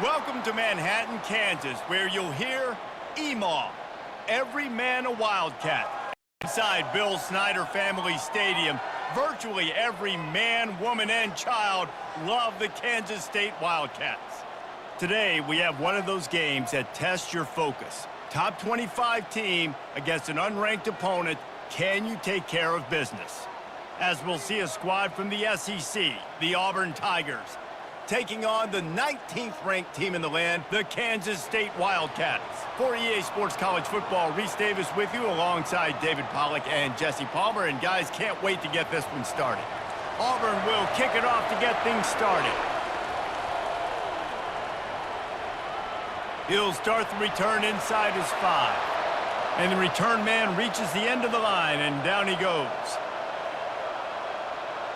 Welcome to Manhattan, Kansas, where you'll hear EMAW, every man a Wildcat. Inside Bill Snyder Family Stadium, virtually every man, woman, and child love the Kansas State Wildcats. Today, we have one of those games that tests your focus. Top 25 team against an unranked opponent. Can you take care of business? As we'll see a squad from the SEC, the Auburn Tigers, taking on the 19th ranked team in the land, the Kansas State Wildcats. For EA Sports College Football, Reese Davis with you alongside David Pollack and Jesse Palmer. And guys, can't wait to get this one started. Auburn will kick it off to get things started. He'll start the return inside his 5. And the return man reaches the end of the line, and down he goes.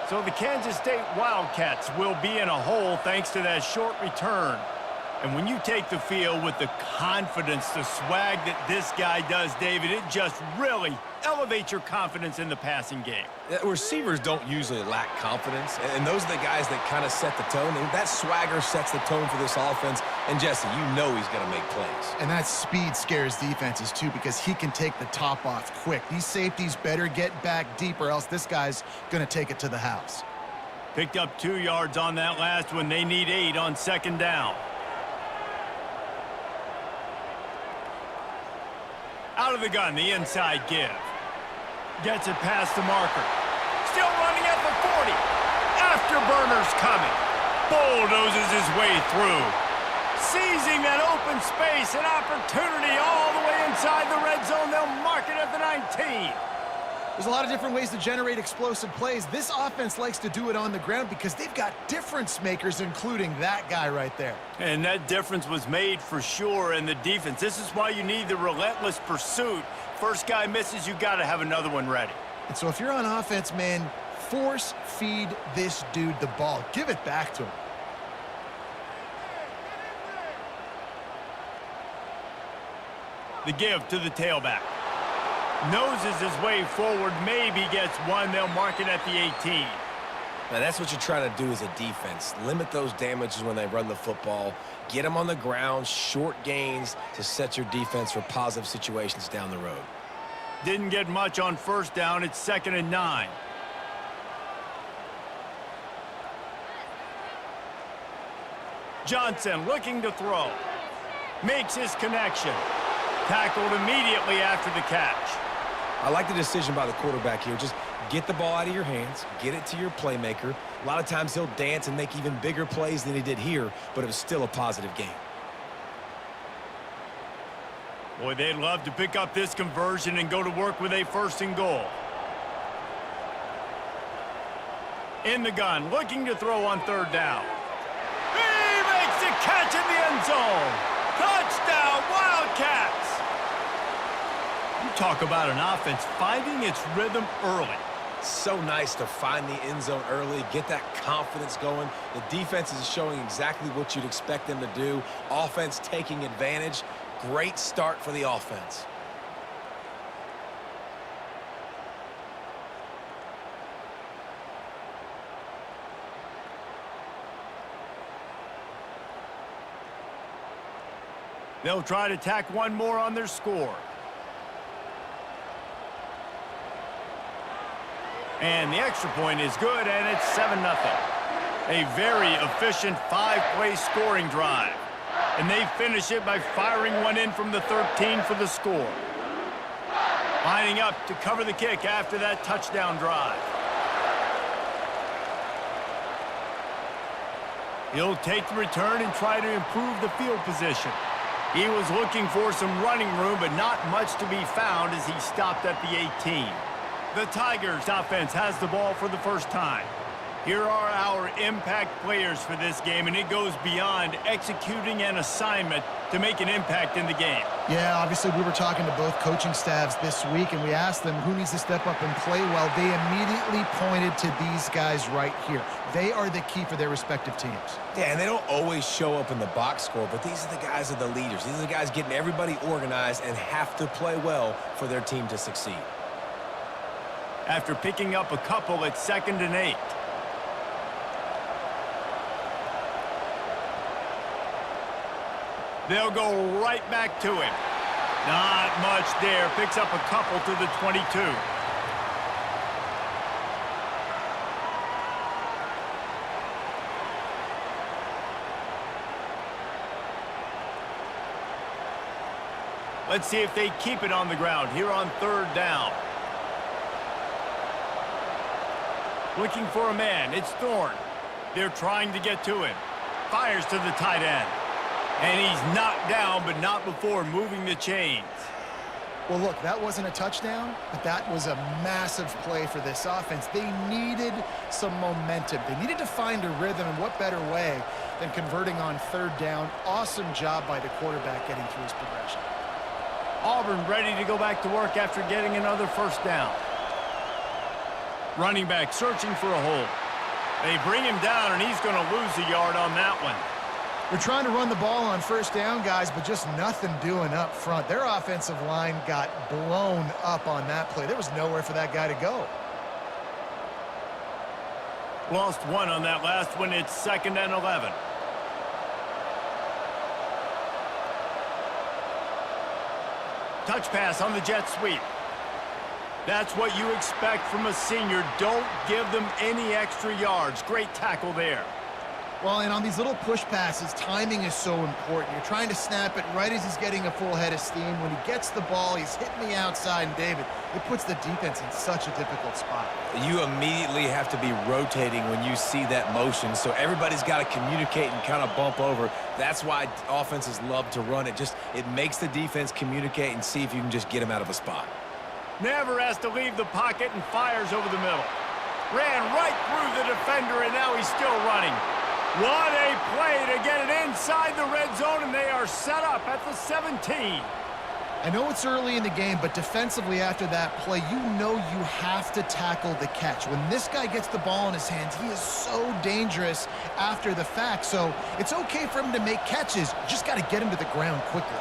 So the Kansas State Wildcats will be in a hole thanks to that short return. And when you take the field with the confidence, the swag that this guy does, David, it just really elevates your confidence in the passing game. Receivers don't usually lack confidence, and those are the guys that kind of set the tone. And that swagger sets the tone for this offense. And Jesse, you know he's going to make plays. And that speed scares defenses too, because he can take the top off quick. These safeties better get back deep, or else this guy's going to take it to the house. Picked up 2 yards on that last one. They need 8 on second down. Out of the gun, the inside give. Gets it past the marker. Still running at the 40. Afterburner's coming. Bulldozes his way through. Seizing that open space, an opportunity all the way inside the red zone. They'll mark it at the 19. There's a lot of different ways to generate explosive plays. This offense likes to do it on the ground because they've got difference makers, including that guy right there. And that difference was made for sure in the defense. This is why you need the relentless pursuit. First guy misses, you got to have another one ready. And so if you're on offense, man, force feed this dude the ball. Give it back to him. The give to the tailback. Noses his way forward, maybe gets one. They'll mark it at the 18. Now, that's what you're trying to do as a defense. Limit those damages when they run the football. Get them on the ground, short gains to set your defense for positive situations down the road. Didn't get much on first down. It's 2nd and 9. Johnson looking to throw. Makes his connection. Tackled immediately after the catch. I like the decision by the quarterback here. Just get the ball out of your hands, get it to your playmaker. A lot of times he'll dance and make even bigger plays than he did here, but it was still a positive game. Boy, they'd love to pick up this conversion and go to work with a 1st and goal. In the gun, looking to throw on 3rd down. He makes the catch in the end zone. Touchdown, Wildcats! You talk about an offense finding its rhythm early. So nice to find the end zone early, get that confidence going. The defense is showing exactly what you'd expect them to do. Offense taking advantage. Great start for the offense. They'll try to tack one more on their score. And the extra point is good, and it's 7-0. A very efficient 5-play scoring drive. And they finish it by firing one in from the 13 for the score. Lining up to cover the kick after that touchdown drive. He'll take the return and try to improve the field position. He was looking for some running room, but not much to be found as he stopped at the 18. The Tigers offense has the ball for the first time. Here are our impact players for this game, and it goes beyond executing an assignment to make an impact in the game. Yeah, obviously we were talking to both coaching staffs this week, and we asked them who needs to step up and play well. They immediately pointed to these guys right here. They are the key for their respective teams. Yeah, and they don't always show up in the box score, but these are the guys that are the leaders. These are the guys getting everybody organized and have to play well for their team to succeed. After picking up a couple at 2nd and 8. They'll go right back to him. Not much there. Picks up a couple to the 22. Let's see if they keep it on the ground here on third down. Looking for a man. It's Thorne. They're trying to get to him. Fires to the tight end. And he's knocked down, but not before moving the chains. Well, look, that wasn't a touchdown, but that was a massive play for this offense. They needed some momentum. They needed to find a rhythm, and what better way than converting on third down. Awesome job by the quarterback getting through his progression. Auburn ready to go back to work after getting another first down. Running back searching for a hole. They bring him down, and he's going to lose a yard on that one. They're trying to run the ball on first down, guys, but just nothing doing up front. Their offensive line got blown up on that play. There was nowhere for that guy to go. Lost one on that last one. It's 2nd and 11. Touch pass on the jet sweep. That's what you expect from a senior. Don't give them any extra yards. Great tackle there. Well, and on these little push passes, timing is so important. You're trying to snap it right as he's getting a full head of steam. When he gets the ball, he's hitting the outside, and David, it puts the defense in such a difficult spot. You immediately have to be rotating when you see that motion, so everybody's got to communicate and kind of bump over. That's why offenses love to run it. It makes the defense communicate and see if you can just get him out of a spot. Never has to leave the pocket and fires over the middle. Ran right through the defender, and now he's still running. What a play to get it inside the red zone, and they are set up at the 17. I know it's early in the game, but defensively after that play, you know you have to tackle the catch. When this guy gets the ball in his hands, he is so dangerous after the fact. So it's okay for him to make catches. You just got to get him to the ground quickly.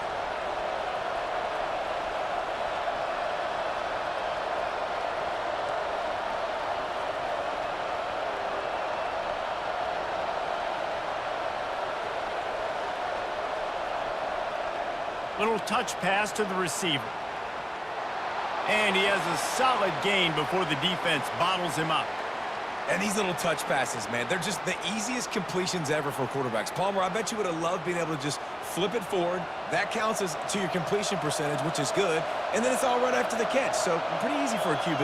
Little touch pass to the receiver. And he has a solid gain before the defense bottles him up. And these little touch passes, man, they're just the easiest completions ever for quarterbacks. Palmer, I bet you would have loved being able to just flip it forward. That counts as to your completion percentage, which is good. And then it's all right after the catch, so pretty easy for a QB.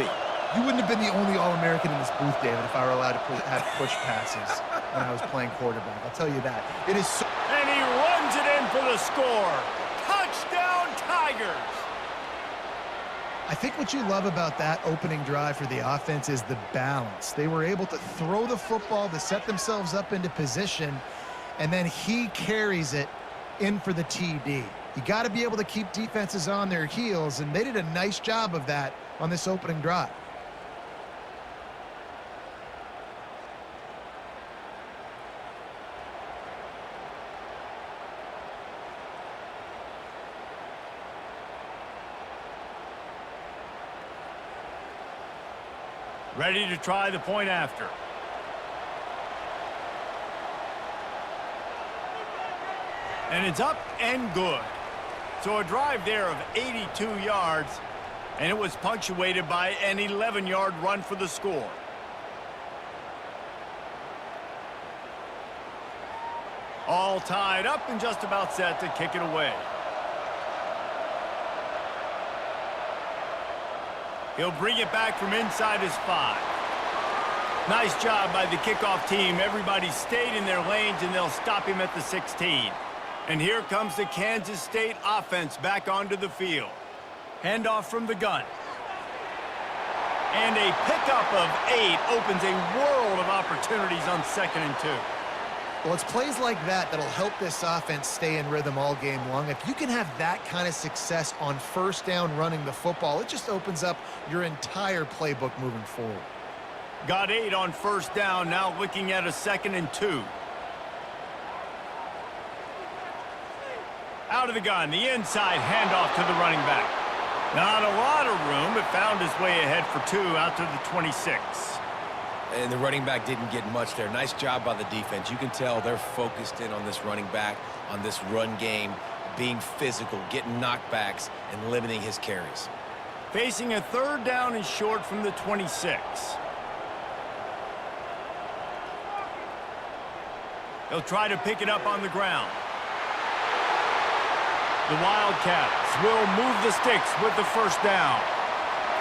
You wouldn't have been the only All-American in this booth, David, if I were allowed to have push passes when I was playing quarterback. I'll tell you that. It is so... And he runs it in for the score. Touchdown, Tigers! I think what you love about that opening drive for the offense is the balance. They were able to throw the football to set themselves up into position, and then he carries it in for the TD. You got to be able to keep defenses on their heels, and they did a nice job of that on this opening drive. Ready to try the point after. And it's up and good. So a drive there of 82 yards, and it was punctuated by an 11-yard run for the score. All tied up and just about set to kick it away. He'll bring it back from inside his 5. Nice job by the kickoff team. Everybody stayed in their lanes, and they'll stop him at the 16. And here comes the Kansas State offense back onto the field. Handoff from the gun. And a pickup of 8 opens a world of opportunities on 2nd and 2. Well, it's plays like that that'll help this offense stay in rhythm all game long. If you can have that kind of success on first down running the football, it just opens up your entire playbook moving forward. Got 8 on first down, now looking at a 2nd and 2. Out of the gun, the inside handoff to the running back. Not a lot of room, but found his way ahead for 2 out to the 26. And the running back didn't get much there. Nice job by the defense. You can tell they're focused in on this running back, on this run game, being physical, getting knockbacks, and limiting his carries. Facing a 3rd down and short from the 26. He'll try to pick it up on the ground. The Wildcats will move the sticks with the 1st down.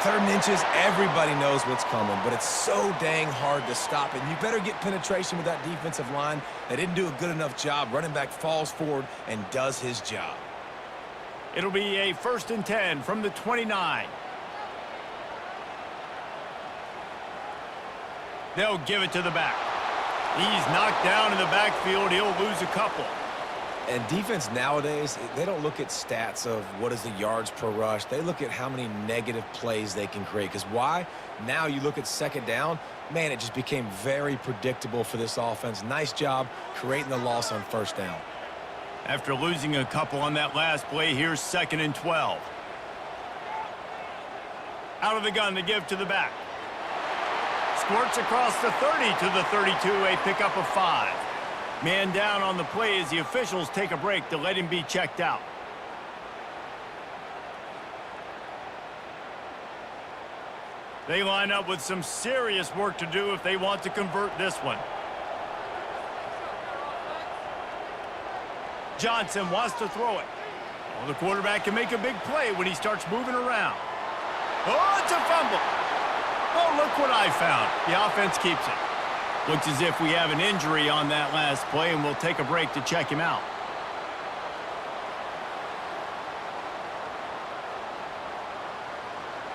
3rd and inches, everybody knows what's coming, but it's so dang hard to stop it. You better get penetration with that defensive line. They didn't do a good enough job. Running back falls forward and does his job. It'll be a 1st and 10 from the 29. They'll give it to the back. He's knocked down in the backfield. He'll lose a couple. And defense nowadays, they don't look at stats of what is the yards per rush. They look at how many negative plays they can create. Because why? Now you look at 2nd down, man, it just became very predictable for this offense. Nice job creating the loss on 1st down. After losing a couple on that last play, here's 2nd and 12. Out of the gun to give to the back. Squirts across the 30 to the 32, a pickup of 5. Man down on the play as the officials take a break to let him be checked out. They line up with some serious work to do if they want to convert this one. Johnson wants to throw it. Well, the quarterback can make a big play when he starts moving around. Oh, it's a fumble. Oh, look what I found. The offense keeps it. Looks as if we have an injury on that last play, and we'll take a break to check him out.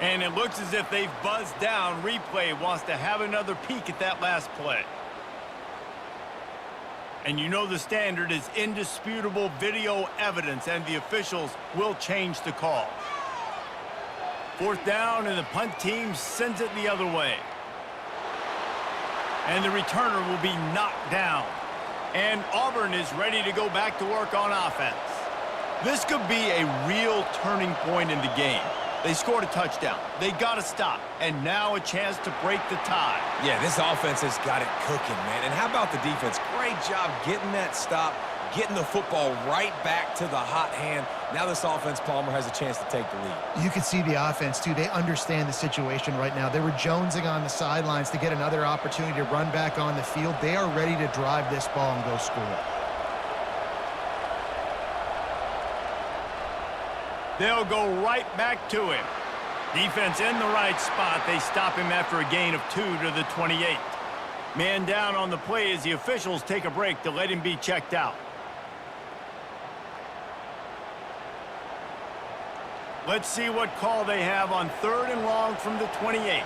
And it looks as if they've buzzed down. Replay wants to have another peek at that last play. And you know the standard is indisputable video evidence, and the officials will change the call. 4th down, and the punt team sends it the other way. And the returner will be knocked down. And Auburn is ready to go back to work on offense. This could be a real turning point in the game. They scored a touchdown. They got to stop. And now a chance to break the tie. Yeah, this offense has got it cooking, man. And how about the defense? Great job getting that stop, getting the football right back to the hot hand. Now this offense, Palmer, has a chance to take the lead. You can see the offense, too. They understand the situation right now. They were jonesing on the sidelines to get another opportunity to run back on the field. They are ready to drive this ball and go score. They'll go right back to him. Defense in the right spot. They stop him after a gain of 2 to the 28. Man down on the play as the officials take a break to let him be checked out. Let's see what call they have on 3rd and long from the 28.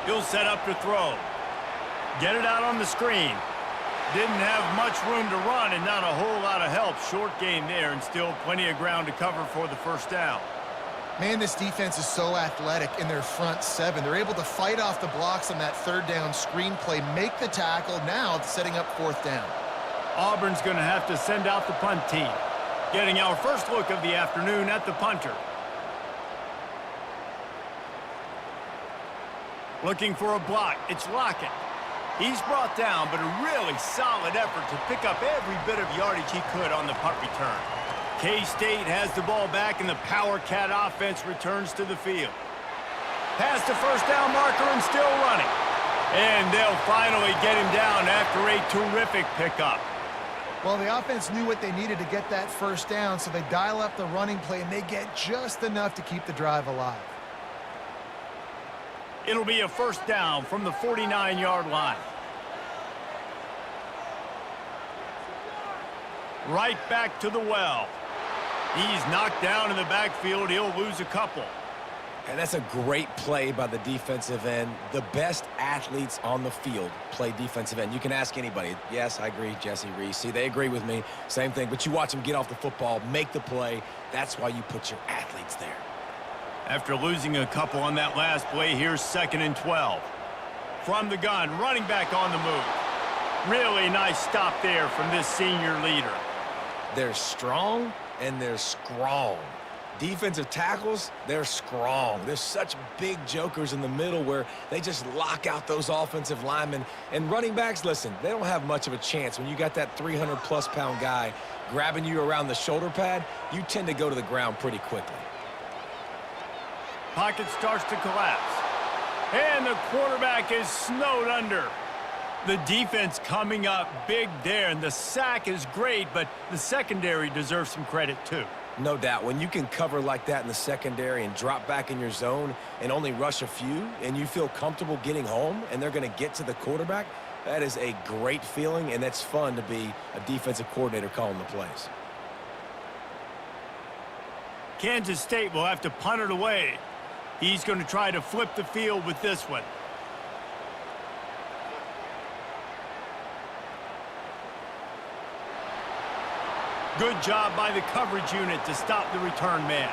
He'll set up to throw. Get it out on the screen. Didn't have much room to run and not a whole lot of help. Short gain there and still plenty of ground to cover for the 1st down. Man, this defense is so athletic in their front 7. They're able to fight off the blocks on that 3rd down screen play, make the tackle. Now it's setting up 4th down. Auburn's going to have to send out the punt team. Getting our first look of the afternoon at the punter. Looking for a block. It's Lockett. He's brought down, but a really solid effort to pick up every bit of yardage he could on the punt return. K-State has the ball back, and the Power Cat offense returns to the field. Past the 1st down marker and still running. And they'll finally get him down after a terrific pickup. Well, the offense knew what they needed to get that 1st down, so they dial up the running play, and they get just enough to keep the drive alive. It'll be a 1st down from the 49-yard line. Right back to the well. He's knocked down in the backfield. He'll lose a couple. And that's a great play by the defensive end. The best athletes on the field play defensive end. You can ask anybody. Yes, I agree, Jesse Reese. See, they agree with me. Same thing. But you watch them get off the football, make the play. That's why you put your athletes there. After losing a couple on that last play, here's 2nd and 12. From the gun, running back on the move. Really nice stop there from this senior leader. They're strong and they're strong. defensive tackles, they're strong. There's such big jokers in the middle where they just lock out those offensive linemen. And running backs, listen, they don't have much of a chance. When you got that 300-plus pound guy grabbing you around the shoulder pad, you tend to go to the ground pretty quickly. Pocket starts to collapse. And the quarterback is snowed under. The defense coming up big there, and the sack is great, but the secondary deserves some credit too. No doubt. When you can cover like that in the secondary and drop back in your zone and only rush a few, and you feel comfortable getting home and they're going to get to the quarterback, that is a great feeling, and that's fun to be a defensive coordinator calling the plays. Kansas State will have to punt it away. He's going to try to flip the field with this one. Good job by the coverage unit to stop the return man.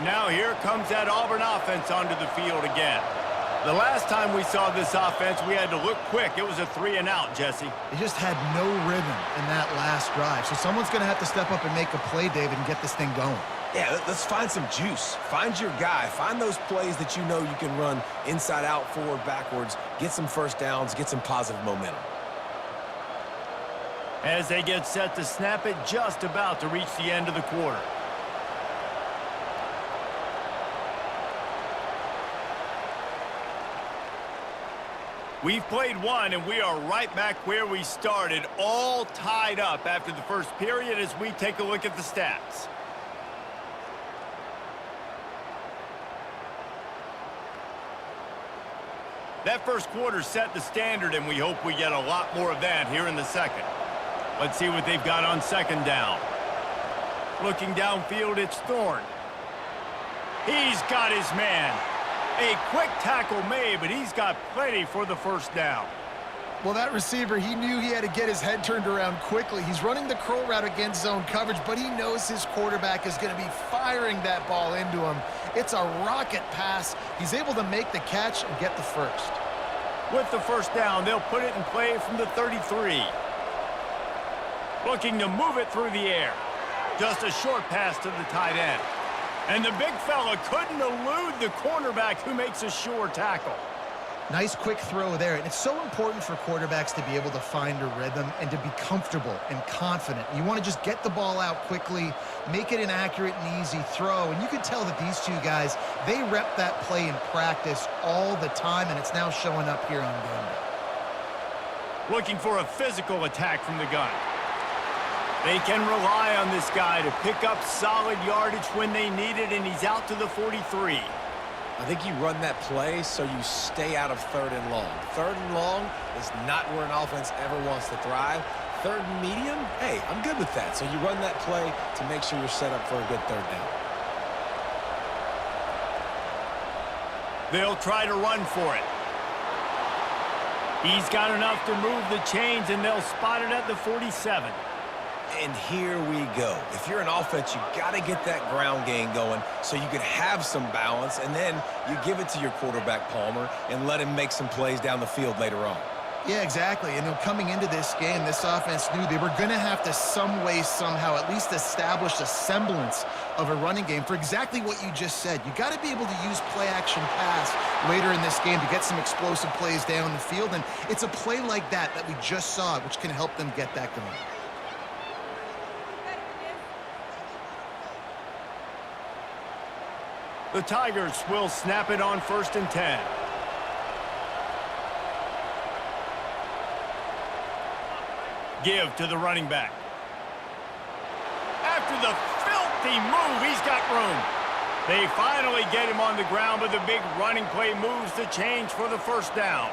Now here comes that Auburn offense onto the field again. The last time we saw this offense, we had to look quick. It was a 3-and-out, Jesse. They just had no rhythm in that last drive. So someone's going to have to step up and make a play, David, and get this thing going. Yeah, let's find some juice. Find your guy. Find those plays that you know you can run inside out, forward, backwards, get some first downs, get some positive momentum. As they get set to snap it, just about to reach the end of the quarter. We've played one, and we are right back where we started, all tied up after the first period as we take a look at the stats. That first quarter set the standard, and we hope we get a lot more of that here in the second. Let's see what they've got on second down. Looking downfield, it's Thorne. He's got his man. A quick tackle made, but he's got plenty for the first down. Well, that receiver, he knew he had to get his head turned around quickly. He's running the curl route against zone coverage, but he knows his quarterback is going to be firing that ball into him. It's a rocket pass. He's able to make the catch and get the first. With the first down, they'll put it in play from the 33. Looking to move it through the air. Just a short pass to the tight end. And the big fella couldn't elude the cornerback who makes a sure tackle. Nice quick throw there. And it's so important for quarterbacks to be able to find a rhythm and to be comfortable and confident. You want to just get the ball out quickly, make it an accurate and easy throw. And you can tell that these two guys, they rep that play in practice all the time, and it's now showing up here on game day. Looking for a physical attack from the gun. They can rely on this guy to pick up solid yardage when they need it, and he's out to the 43. I think you run that play so you stay out of third and long. Third and long is not where an offense ever wants to thrive. Third and medium, hey, I'm good with that. So you run that play to make sure you're set up for a good third down. They'll try to run for it. He's got enough to move the chains, and they'll spot it at the 47. And here we go. If you're an offense, you got to get that ground game going so you can have some balance, and then you give it to your quarterback, Palmer, and let him make some plays down the field later on. Yeah, exactly. And coming into this game, this offense knew they were going to have to some way, somehow, at least establish a semblance of a running game for exactly what you just said. You got to be able to use play-action pass later in this game to get some explosive plays down the field, and it's a play like that we just saw, which can help them get that going. The Tigers will snap it on 1st and 10. Give to the running back. After the filthy move, he's got room. They finally get him on the ground, but the big running play moves the change for the first down.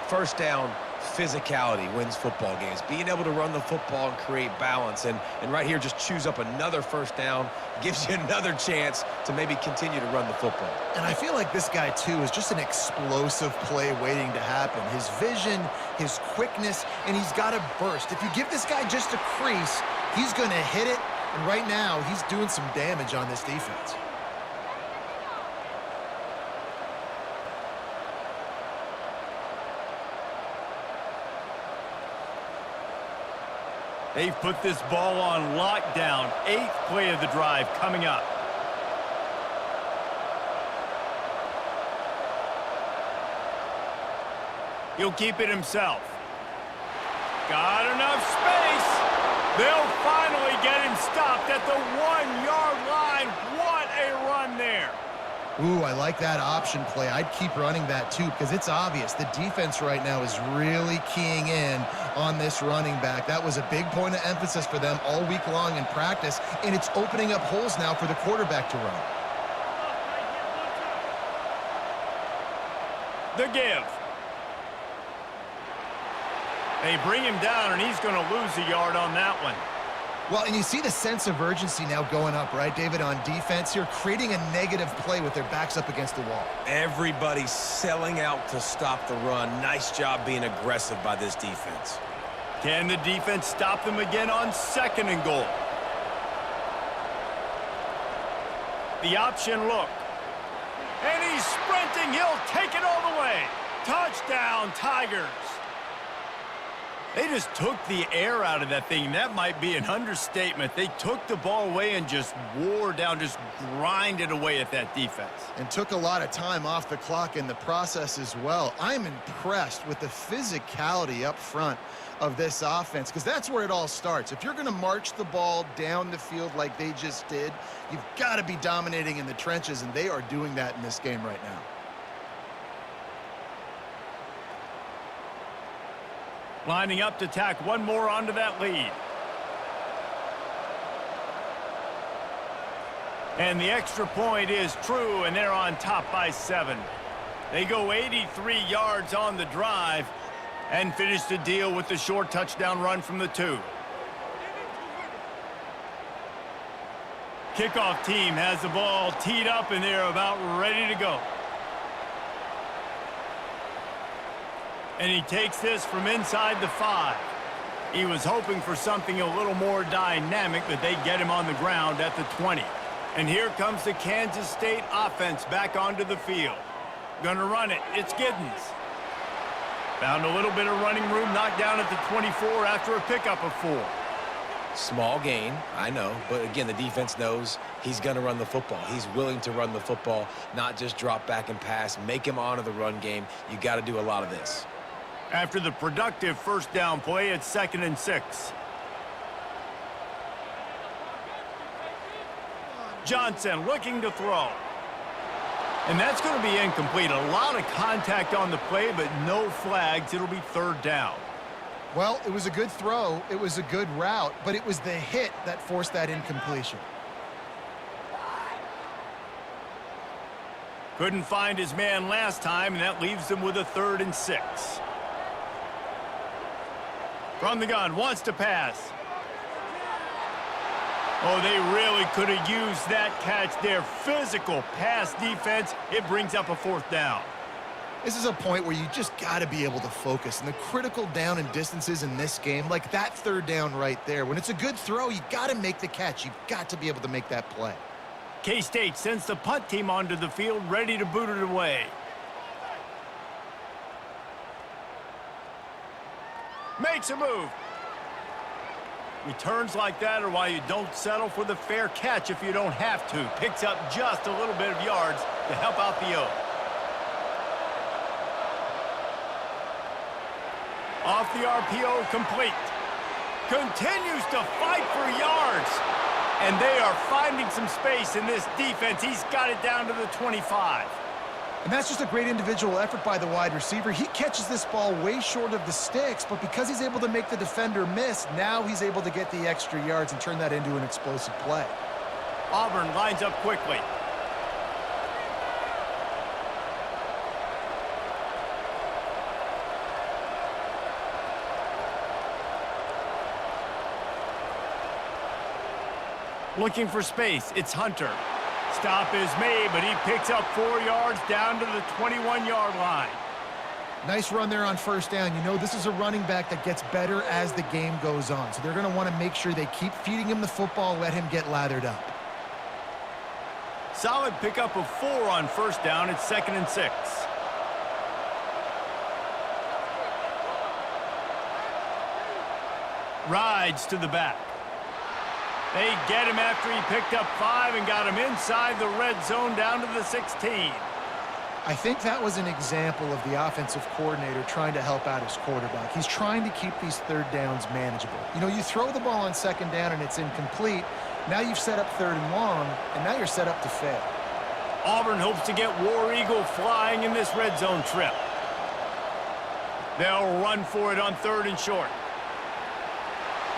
First down, physicality wins football games. Being able to run the football and create balance. And right here, just choose up another first down, gives you another chance to maybe continue to run the football. And I feel like this guy, too, is just an explosive play waiting to happen. His vision, his quickness, and he's got a burst. If you give this guy just a crease, he's going to hit it. And right now, he's doing some damage on this defense. They've put this ball on lockdown. 8th play of the drive coming up. He'll keep it himself. Got enough space. They'll finally get him stopped at the 1-yard line. What a run there. Ooh, I like that option play. I'd keep running that too because it's obvious the defense right now is really keying in on this running back. That was a big point of emphasis for them all week long in practice, and it's opening up holes now for the quarterback to run. The give. They bring him down, and he's going to lose a yard on that one. Well, and you see the sense of urgency now going up, right, David, on defense here, creating a negative play with their backs up against the wall. Everybody's selling out to stop the run. Nice job being aggressive by this defense. Can the defense stop them again on 2nd and goal? The option look. And he's sprinting. He'll take it all the way. Touchdown, Tigers. They just took the air out of that thing. That might be an understatement. They took the ball away and just wore down, just grinded away at that defense. And took a lot of time off the clock in the process as well. I'm impressed with the physicality up front of this offense because that's where it all starts. If you're going to march the ball down the field like they just did, you've got to be dominating in the trenches, and they are doing that in this game right now. Lining up to tack one more onto that lead. And the extra point is true, and they're on top by 7. They go 83 yards on the drive and finish the deal with the short touchdown run from the 2. Kickoff team has the ball teed up, and they're about ready to go. And he takes this from inside the 5. He was hoping for something a little more dynamic, but they get him on the ground at the 20. And here comes the Kansas State offense back onto the field. Gonna run it. It's Giddens. Found a little bit of running room, knocked down at the 24 after a pickup of 4. Small gain, I know, but again, the defense knows he's going to run the football. He's willing to run the football, not just drop back and pass, make him honor the run game. You got to do a lot of this. After the productive first down play, it's 2nd and 6. Johnson looking to throw. And that's going to be incomplete. A lot of contact on the play, but no flags. It'll be 3rd down. Well, it was a good throw. It was a good route, but it was the hit that forced that incompletion. Couldn't find his man last time, and that leaves him with a 3rd and 6. From the gun, wants to pass. Oh, they really could have used that catch there. Physical pass defense. It brings up a 4th down. This is a point where you just got to be able to focus. And the critical down and distances in this game, like that 3rd down right there, when it's a good throw, you got to make the catch. You've got to be able to make that play. K-State sends the punt team onto the field, ready to boot it away. Makes a move. Returns like that are why you don't settle for the fair catch if you don't have to. Picks up just a little bit of yards to help out the O. Off the RPO, complete. Continues to fight for yards. And they are finding some space in this defense. He's got it down to the 25. And that's just a great individual effort by the wide receiver. He catches this ball way short of the sticks, but because he's able to make the defender miss, now he's able to get the extra yards and turn that into an explosive play. Auburn lines up quickly. Looking for space. It's Hunter. Stop is made, but he picks up 4 yards down to the 21-yard line. Nice run there on 1st down. You know, this is a running back that gets better as the game goes on. So they're going to want to make sure they keep feeding him the football, let him get lathered up. Solid pickup of 4 on 1st down. It's 2nd and 6. Rides to the back. They get him after he picked up 5 and got him inside the red zone down to the 16. I think that was an example of the offensive coordinator trying to help out his quarterback. He's trying to keep these third downs manageable. You know, you throw the ball on second down and it's incomplete. Now you've set up third and long, and now you're set up to fail. Auburn hopes to get War Eagle flying in this red zone trip. They'll run for it on third and short.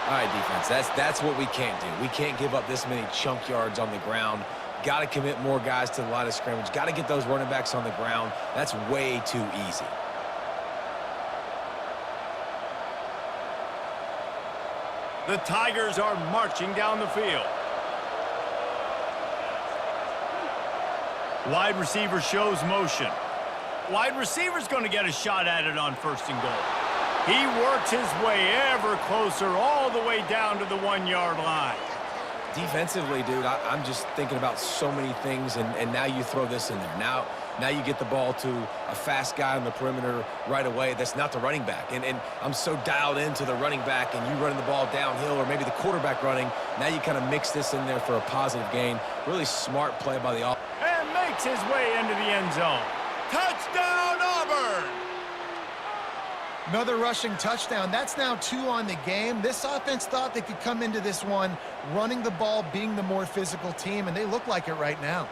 All right, defense, that's what we can't do. We can't give up this many chunk yards on the ground. Got to commit more guys to the line of scrimmage. Got to get those running backs on the ground. That's way too easy. The Tigers are marching down the field. Wide receiver shows motion. Wide receiver's going to get a shot at it on first and goal. He works his way ever closer all the way down to the 1-yard line. Defensively, dude, I'm just thinking about so many things, and now you throw this in there. Now you get the ball to a fast guy on the perimeter right away. That's not the running back. And I'm so dialed into the running back, and you running the ball downhill, or maybe the quarterback running. Now you kind of mix this in there for a positive gain. Really smart play by the offense. And makes his way into the end zone. Touchdown, Auburn! Another rushing touchdown. That's now 2 on the game. This offense thought they could come into this one running the ball, being the more physical team, and they look like it right now.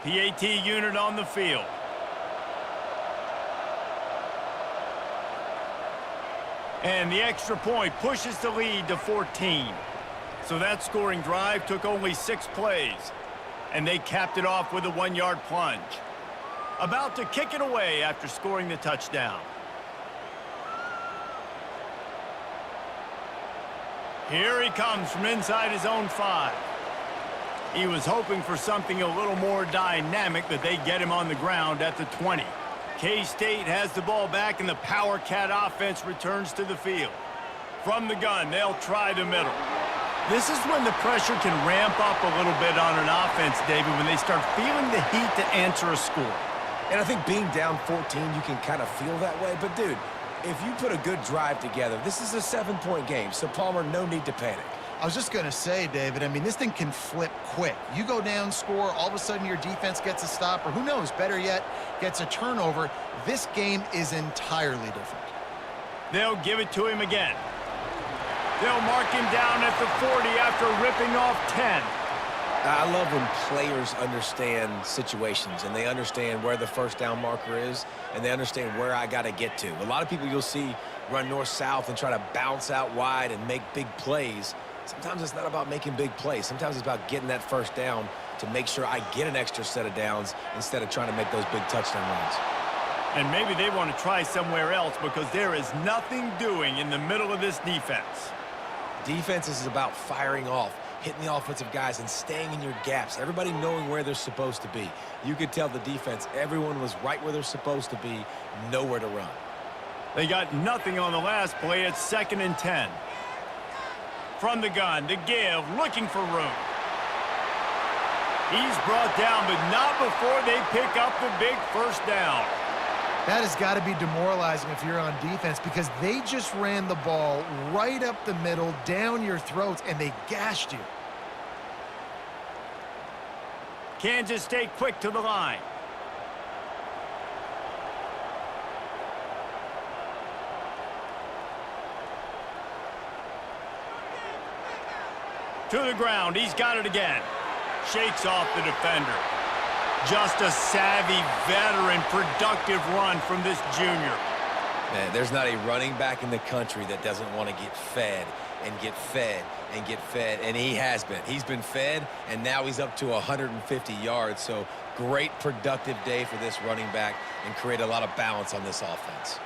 PAT unit on the field. And the extra point pushes the lead to 14. So that scoring drive took only 6 plays. And they capped it off with a 1-yard plunge. About to kick it away after scoring the touchdown. Here he comes from inside his own 5. He was hoping for something a little more dynamic, but they get him on the ground at the 20. K-State has the ball back, and the Power Cat offense returns to the field. From the gun, they'll try the middle. This is when the pressure can ramp up a little bit on an offense, David, when they start feeling the heat to answer a score. And I think being down 14, you can kind of feel that way. But, dude, if you put a good drive together, this is a 7-point game. So, Palmer, no need to panic. I was just going to say, David, I mean, this thing can flip quick. You go down, score, all of a sudden your defense gets a stop, or who knows, better yet, gets a turnover. This game is entirely different. They'll give it to him again. They'll mark him down at the 40 after ripping off 10. I love when players understand situations, and they understand where the first down marker is, and they understand where I got to get to. A lot of people you'll see run north-south and try to bounce out wide and make big plays. Sometimes it's not about making big plays. Sometimes it's about getting that first down to make sure I get an extra set of downs instead of trying to make those big touchdown runs. And maybe they want to try somewhere else because there is nothing doing in the middle of this defense. Defense is about firing off, hitting the offensive guys, and staying in your gaps. Everybody knowing where they're supposed to be. You could tell the defense, everyone was right where they're supposed to be, nowhere to run. They got nothing on the last play. It's 2nd and 10. From the gun, the give, looking for room. He's brought down, but not before they pick up the big first down. That has got to be demoralizing if you're on defense, because they just ran the ball right up the middle, down your throats, and they gashed you. Kansas State quick to the line. To the ground, he's got it again. Shakes off the defender. Just a savvy, veteran, productive run from this junior. Man, there's not a running back in the country that doesn't want to get fed and get fed and get fed, and he has been. He's been fed, and now he's up to 150 yards, so great productive day for this running back and create a lot of balance on this offense.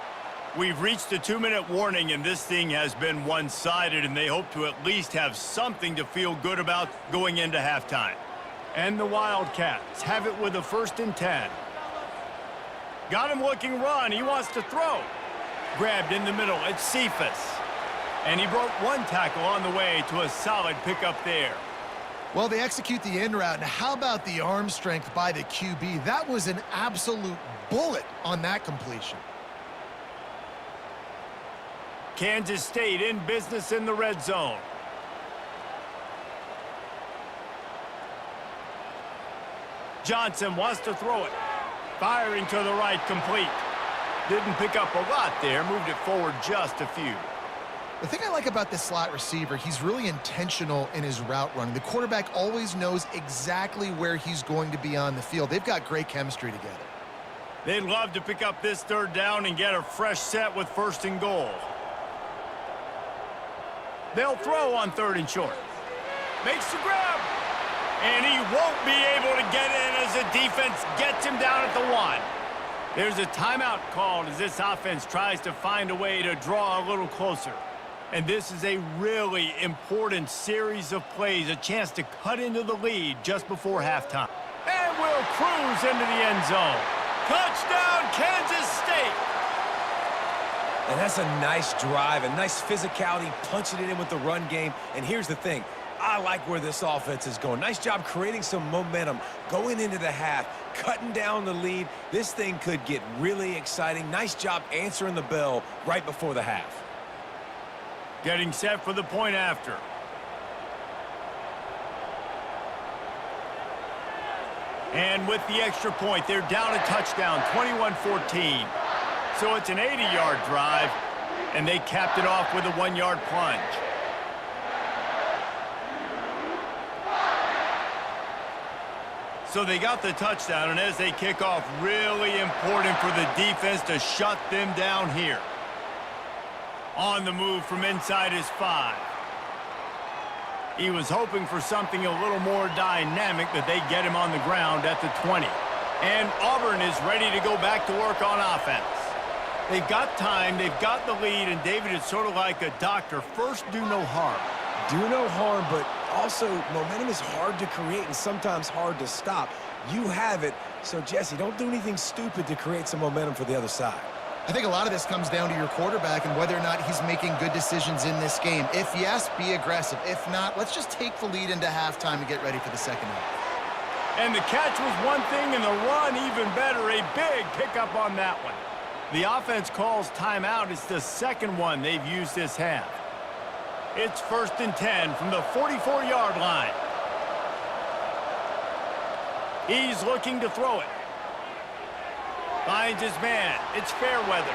We've reached a 2-minute warning, and this thing has been one-sided, and they hope to at least have something to feel good about going into halftime. And the Wildcats have it with a 1st and 10. Got him looking run. He wants to throw. Grabbed in the middle. It's Cephas. And he broke one tackle on the way to a solid pickup there. Well, they execute the in route, and how about the arm strength by the QB? That was an absolute bullet on that completion. Kansas State in business in the red zone. Johnson wants to throw it. Firing to the right, complete. Didn't pick up a lot there, moved it forward just a few. The thing I like about this slot receiver, he's really intentional in his route running. The quarterback always knows exactly where he's going to be on the field. They've got great chemistry together. They'd love to pick up this third down and get a fresh set with 1st and goal. They'll throw on 3rd and short. Makes the grab. And he won't be able to get in as the defense gets him down at the 1. There's a timeout called as this offense tries to find a way to draw a little closer. And this is a really important series of plays, a chance to cut into the lead just before halftime. And we'll cruise into the end zone. Touchdown, Kansas State! And that's a nice drive, a nice physicality, punching it in with the run game. And here's the thing. I like where this offense is going. Nice job creating some momentum, going into the half, cutting down the lead. This thing could get really exciting. Nice job answering the bell right before the half. Getting set for the point after. And with the extra point, they're down a touchdown, 21-14. So it's an 80-yard drive, and they capped it off with a 1-yard plunge. So they got the touchdown, and as they kick off, really important for the defense to shut them down here. On the move from inside his 5. He was hoping for something a little more dynamic, but they get him on the ground at the 20. And Auburn is ready to go back to work on offense. They've got time, they've got the lead, and David is sort of like a doctor. First, do no harm. Do no harm, but also momentum is hard to create and sometimes hard to stop. You have it, so Jesse, don't do anything stupid to create some momentum for the other side. I think a lot of this comes down to your quarterback and whether or not he's making good decisions in this game. If yes, be aggressive. If not, let's just take the lead into halftime and get ready for the second half. And the catch was one thing, and the run even better. A big pickup on that one. The offense calls timeout. It's the second one they've used this half. It's 1st and 10 from the 44-yard line. He's looking to throw it. Finds his man. It's Fairweather.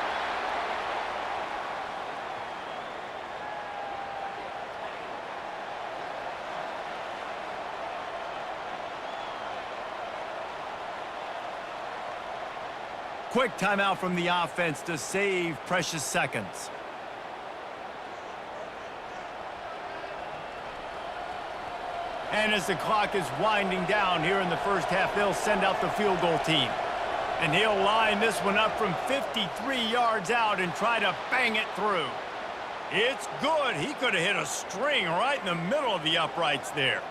Quick timeout from the offense to save precious seconds. And as the clock is winding down here in the first half, they'll send out the field goal team. And he'll line this one up from 53 yards out and try to bang it through. It's good. He could have hit a string right in the middle of the uprights there.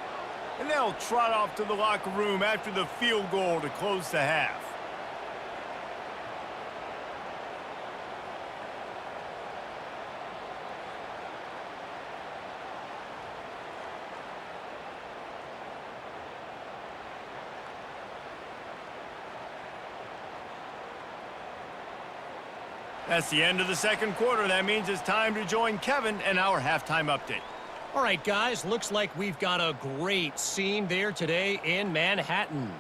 And they'll trot off to the locker room after the field goal to close the half. That's the end of the second quarter. That means it's time to join Kevin and our halftime update. All right, guys, looks like we've got a great scene there today in Manhattan.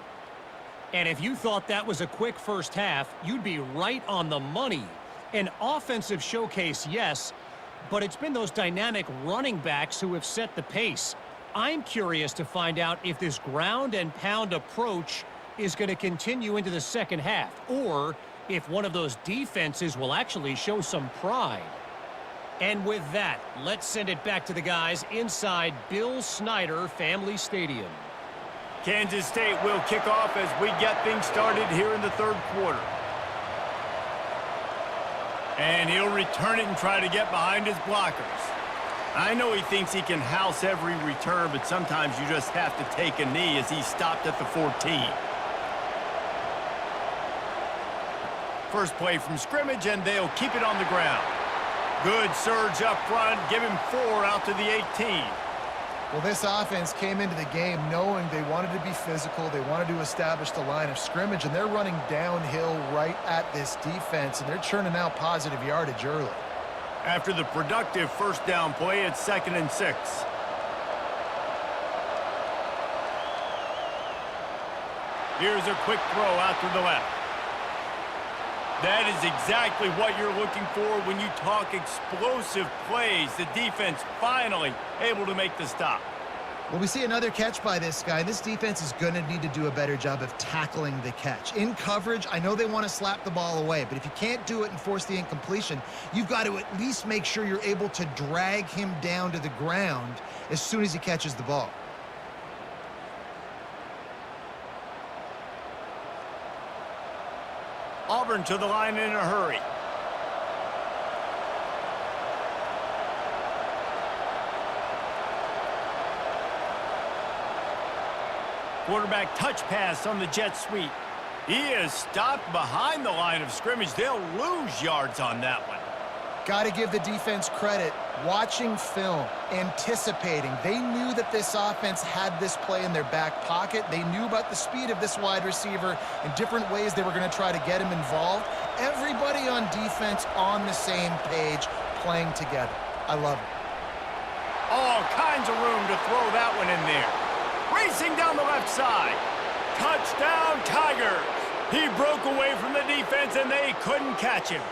And if you thought that was a quick first half, you'd be right on the money. An offensive showcase, yes, but it's been those dynamic running backs who have set the pace. I'm curious to find out if this ground and pound approach is going to continue into the second half, or if one of those defenses will actually show some pride. And with that, let's send it back to the guys inside Bill Snyder Family Stadium. Kansas State will kick off as we get things started here in the third quarter. And he'll return it and try to get behind his blockers. I know he thinks he can house every return, but sometimes you just have to take a knee as he stopped at the 14. First play from scrimmage, and they'll keep it on the ground. Good surge up front, give him 4 out to the 18. Well, this offense came into the game knowing they wanted to be physical, they wanted to establish the line of scrimmage, and they're running downhill right at this defense, and they're churning out positive yardage early. After the productive first down play, it's 2nd and 6. Here's a quick throw out to the left. That is exactly what you're looking for when you talk explosive plays. The defense finally able to make the stop. Well, we see another catch by this guy. This defense is going to need to do a better job of tackling the catch. In coverage, I know they want to slap the ball away, but if you can't do it and force the incompletion, you've got to at least make sure you're able to drag him down to the ground as soon as he catches the ball. Auburn to the line in a hurry. Quarterback touch pass on the jet sweep. He is stopped behind the line of scrimmage. They'll lose yards on that one. Got to give the defense credit. Watching film, anticipating. They knew that this offense had this play in their back pocket. They knew about the speed of this wide receiver and different ways they were going to try to get him involved. Everybody on defense on the same page, playing together. I love it. All kinds of room to throw that one in there. Racing down the left side. Touchdown, Tigers. He broke away from the defense, and they couldn't catch him.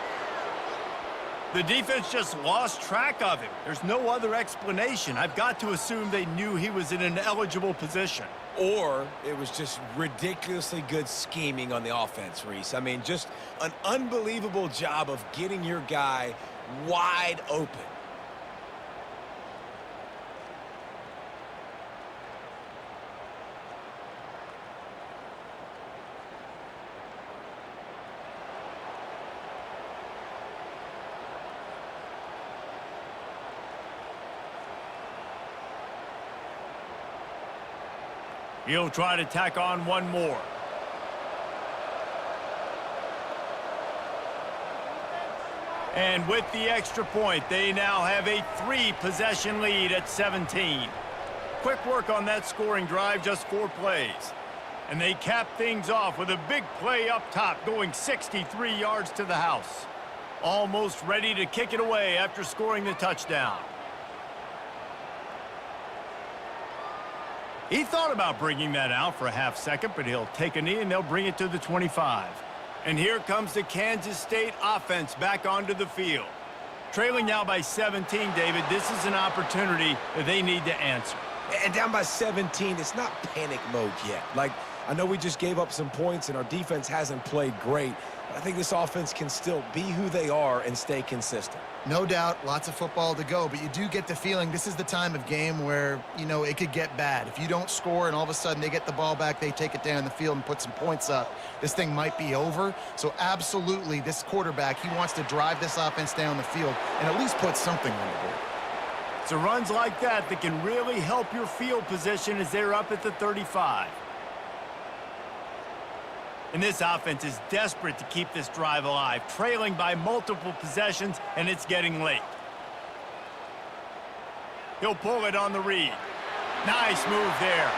The defense just lost track of him. There's no other explanation. I've got to assume they knew he was in an eligible position. Or it was just ridiculously good scheming on the offense, Reese. I mean, just an unbelievable job of getting your guy wide open. He'll try to tack on one more. And with the extra point, they now have a 3-possession lead at 17. Quick work on that scoring drive, just 4 plays. And they cap things off with a big play up top, going 63 yards to the house. Almost ready to kick it away after scoring the touchdown. He thought about bringing that out for a half second, but he'll take a knee and they'll bring it to the 25. And here comes the Kansas State offense back onto the field. Trailing now by 17, David, this is an opportunity that they need to answer. And down by 17, it's not panic mode yet. Like, I know we just gave up some points and our defense hasn't played great, but I think this offense can still be who they are and stay consistent. No doubt, lots of football to go, but you do get the feeling this is the time of game where, you know, it could get bad. If you don't score and all of a sudden they get the ball back, they take it down the field and put some points up, this thing might be over. So absolutely, this quarterback, he wants to drive this offense down the field and at least put something on the board. So runs like that can really help your field position as they're up at the 35. And this offense is desperate to keep this drive alive, trailing by multiple possessions, and it's getting late. He'll pull it on the read. Nice move there.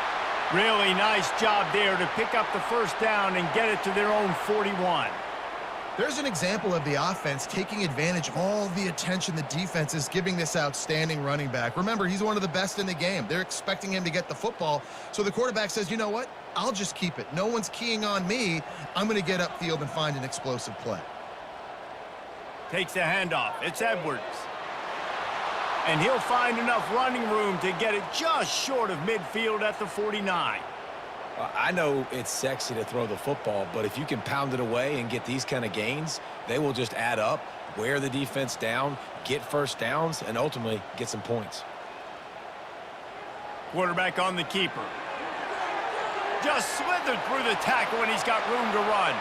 Really nice job there to pick up the first down and get it to their own 41. There's an example of the offense taking advantage of all the attention the defense is giving this outstanding running back. Remember, he's one of the best in the game. They're expecting him to get the football. So the quarterback says, you know what? I'll just keep it. No one's keying on me. I'm going to get upfield and find an explosive play. Takes the handoff. It's Edwards. And he'll find enough running room to get it just short of midfield at the 49. I know it's sexy to throw the football, but if you can pound it away and get these kind of gains, they will just add up, wear the defense down, get first downs, and ultimately get some points. Quarterback on the keeper. Just slithered through the tackle and he's got room to run.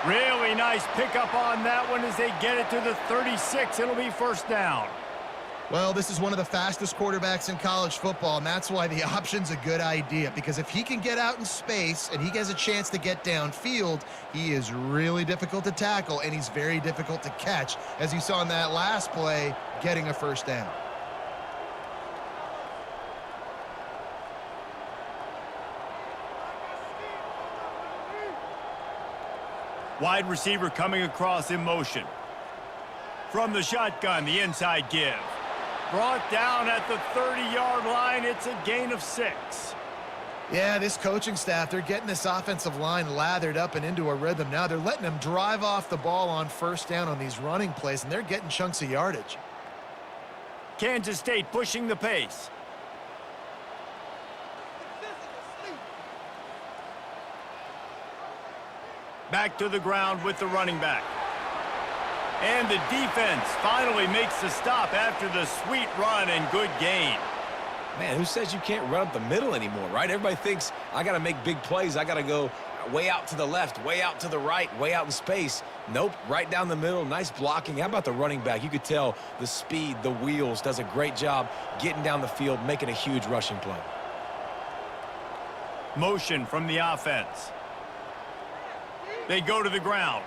Really nice pickup on that one as they get it to the 36. It'll be first down. Well, this is one of the fastest quarterbacks in college football, and that's why the option's a good idea, because if he can get out in space and he has a chance to get downfield, he is really difficult to tackle, and he's very difficult to catch, as you saw in that last play, getting a first down. Wide receiver coming across in motion. From the shotgun, the inside give. Brought down at the 30-yard line. It's a gain of 6. Yeah, this coaching staff, they're getting this offensive line lathered up and into a rhythm. Now they're letting them drive off the ball on first down on these running plays, and they're getting chunks of yardage. Kansas State pushing the pace. Back to the ground with the running back. And the defense finally makes the stop after the sweet run and good gain. Man, who says you can't run up the middle anymore, right? Everybody thinks I got to make big plays. I got to go way out to the left, way out to the right, way out in space. Nope, right down the middle. Nice blocking. How about the running back? You could tell the speed, the wheels, does a great job getting down the field, making a huge rushing play. Motion from the offense. They go to the ground.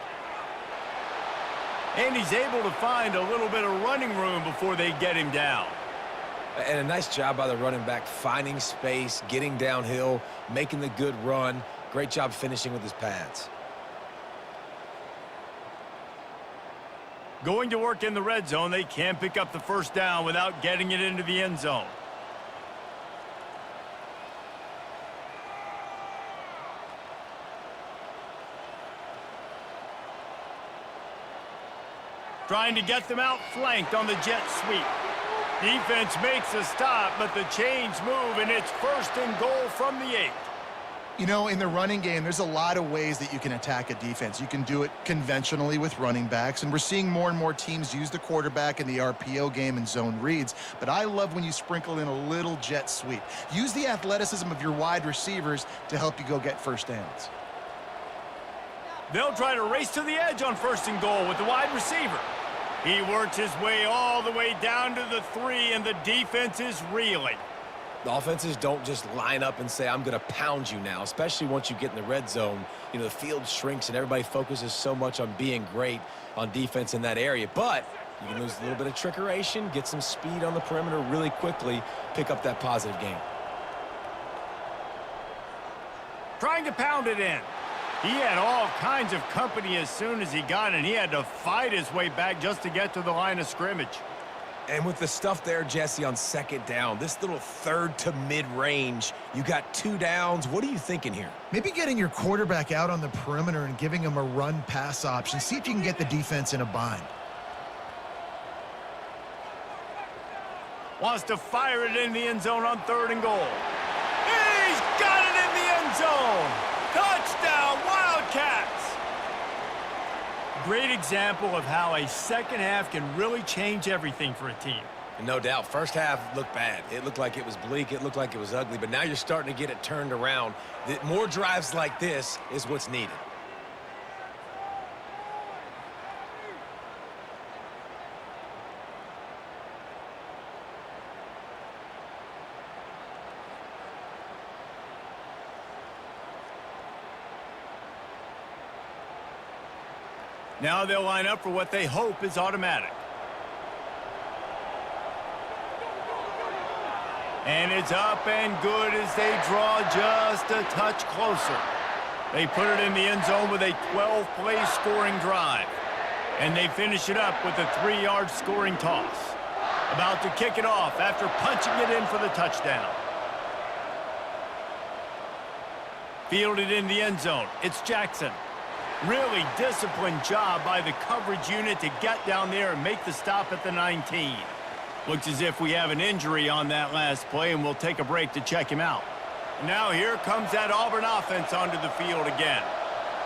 And he's able to find a little bit of running room before they get him down. And a nice job by the running back, finding space, getting downhill, making the good run. Great job finishing with his pads. Going to work in the red zone, they can't pick up the first down without getting it into the end zone. Trying to get them out flanked on the jet sweep. Defense makes a stop, but the chains move, and it's 1st and goal from the 8. You know, in the running game, there's a lot of ways that you can attack a defense. You can do it conventionally with running backs, and we're seeing more and more teams use the quarterback in the RPO game and zone reads, but I love when you sprinkle in a little jet sweep. Use the athleticism of your wide receivers to help you go get first downs. They'll try to race to the edge on 1st and goal with the wide receiver. He works his way all the way down to the 3, and the defense is reeling. The offenses don't just line up and say, I'm going to pound you now, especially once you get in the red zone. You know, the field shrinks and everybody focuses so much on being great on defense in that area. But you can lose a little bit of trickeration, get some speed on the perimeter really quickly, pick up that positive game. Trying to pound it in. He had all kinds of company as soon as he got it. He had to fight his way back just to get to the line of scrimmage. And with the stuff there, Jesse, on 2nd down, this little 3rd to mid-range, you got 2 downs. What are you thinking here? Maybe getting your quarterback out on the perimeter and giving him a run-pass option. See if you can get the defense in a bind. Wants to fire it in the end zone on 3rd and goal. He's got it in the end zone! Touchdown, Wildcats! Great example of how a second half can really change everything for a team. No doubt. First half looked bad. It looked like it was bleak. It looked like it was ugly. But now you're starting to get it turned around. More drives like this is what's needed. Now they'll line up for what they hope is automatic. And it's up and good as they draw just a touch closer. They put it in the end zone with a 12-play scoring drive. And they finish it up with a 3-yard scoring toss. About to kick it off after punching it in for the touchdown. Fielded in the end zone. It's Jackson. Really disciplined job by the coverage unit to get down there and make the stop at the 19. Looks as if we have an injury on that last play, and we'll take a break to check him out. Now here comes that Auburn offense onto the field again.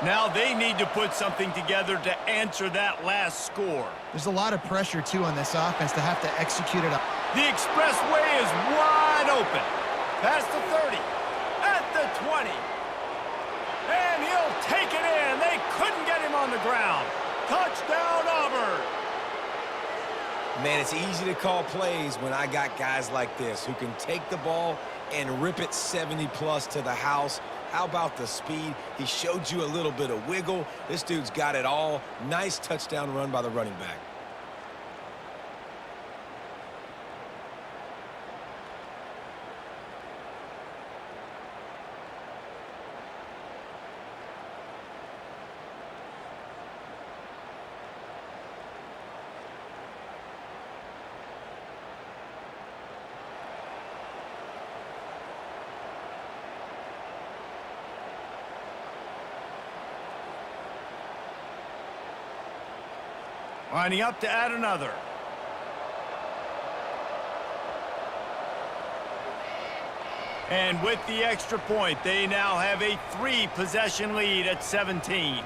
Now they need to put something together to answer that last score. There's a lot of pressure, too, on this offense to have to execute it up. The expressway is wide open. Past the 30, at the 20. And he'll take it in. They couldn't get him on the ground. Touchdown, Auburn. Man, it's easy to call plays when I got guys like this who can take the ball and rip it 70-plus to the house. How about the speed? He showed you a little bit of wiggle. This dude's got it all. Nice touchdown run by the running back. Lining up to add another. And with the extra point, they now have a 3-possession lead at 17.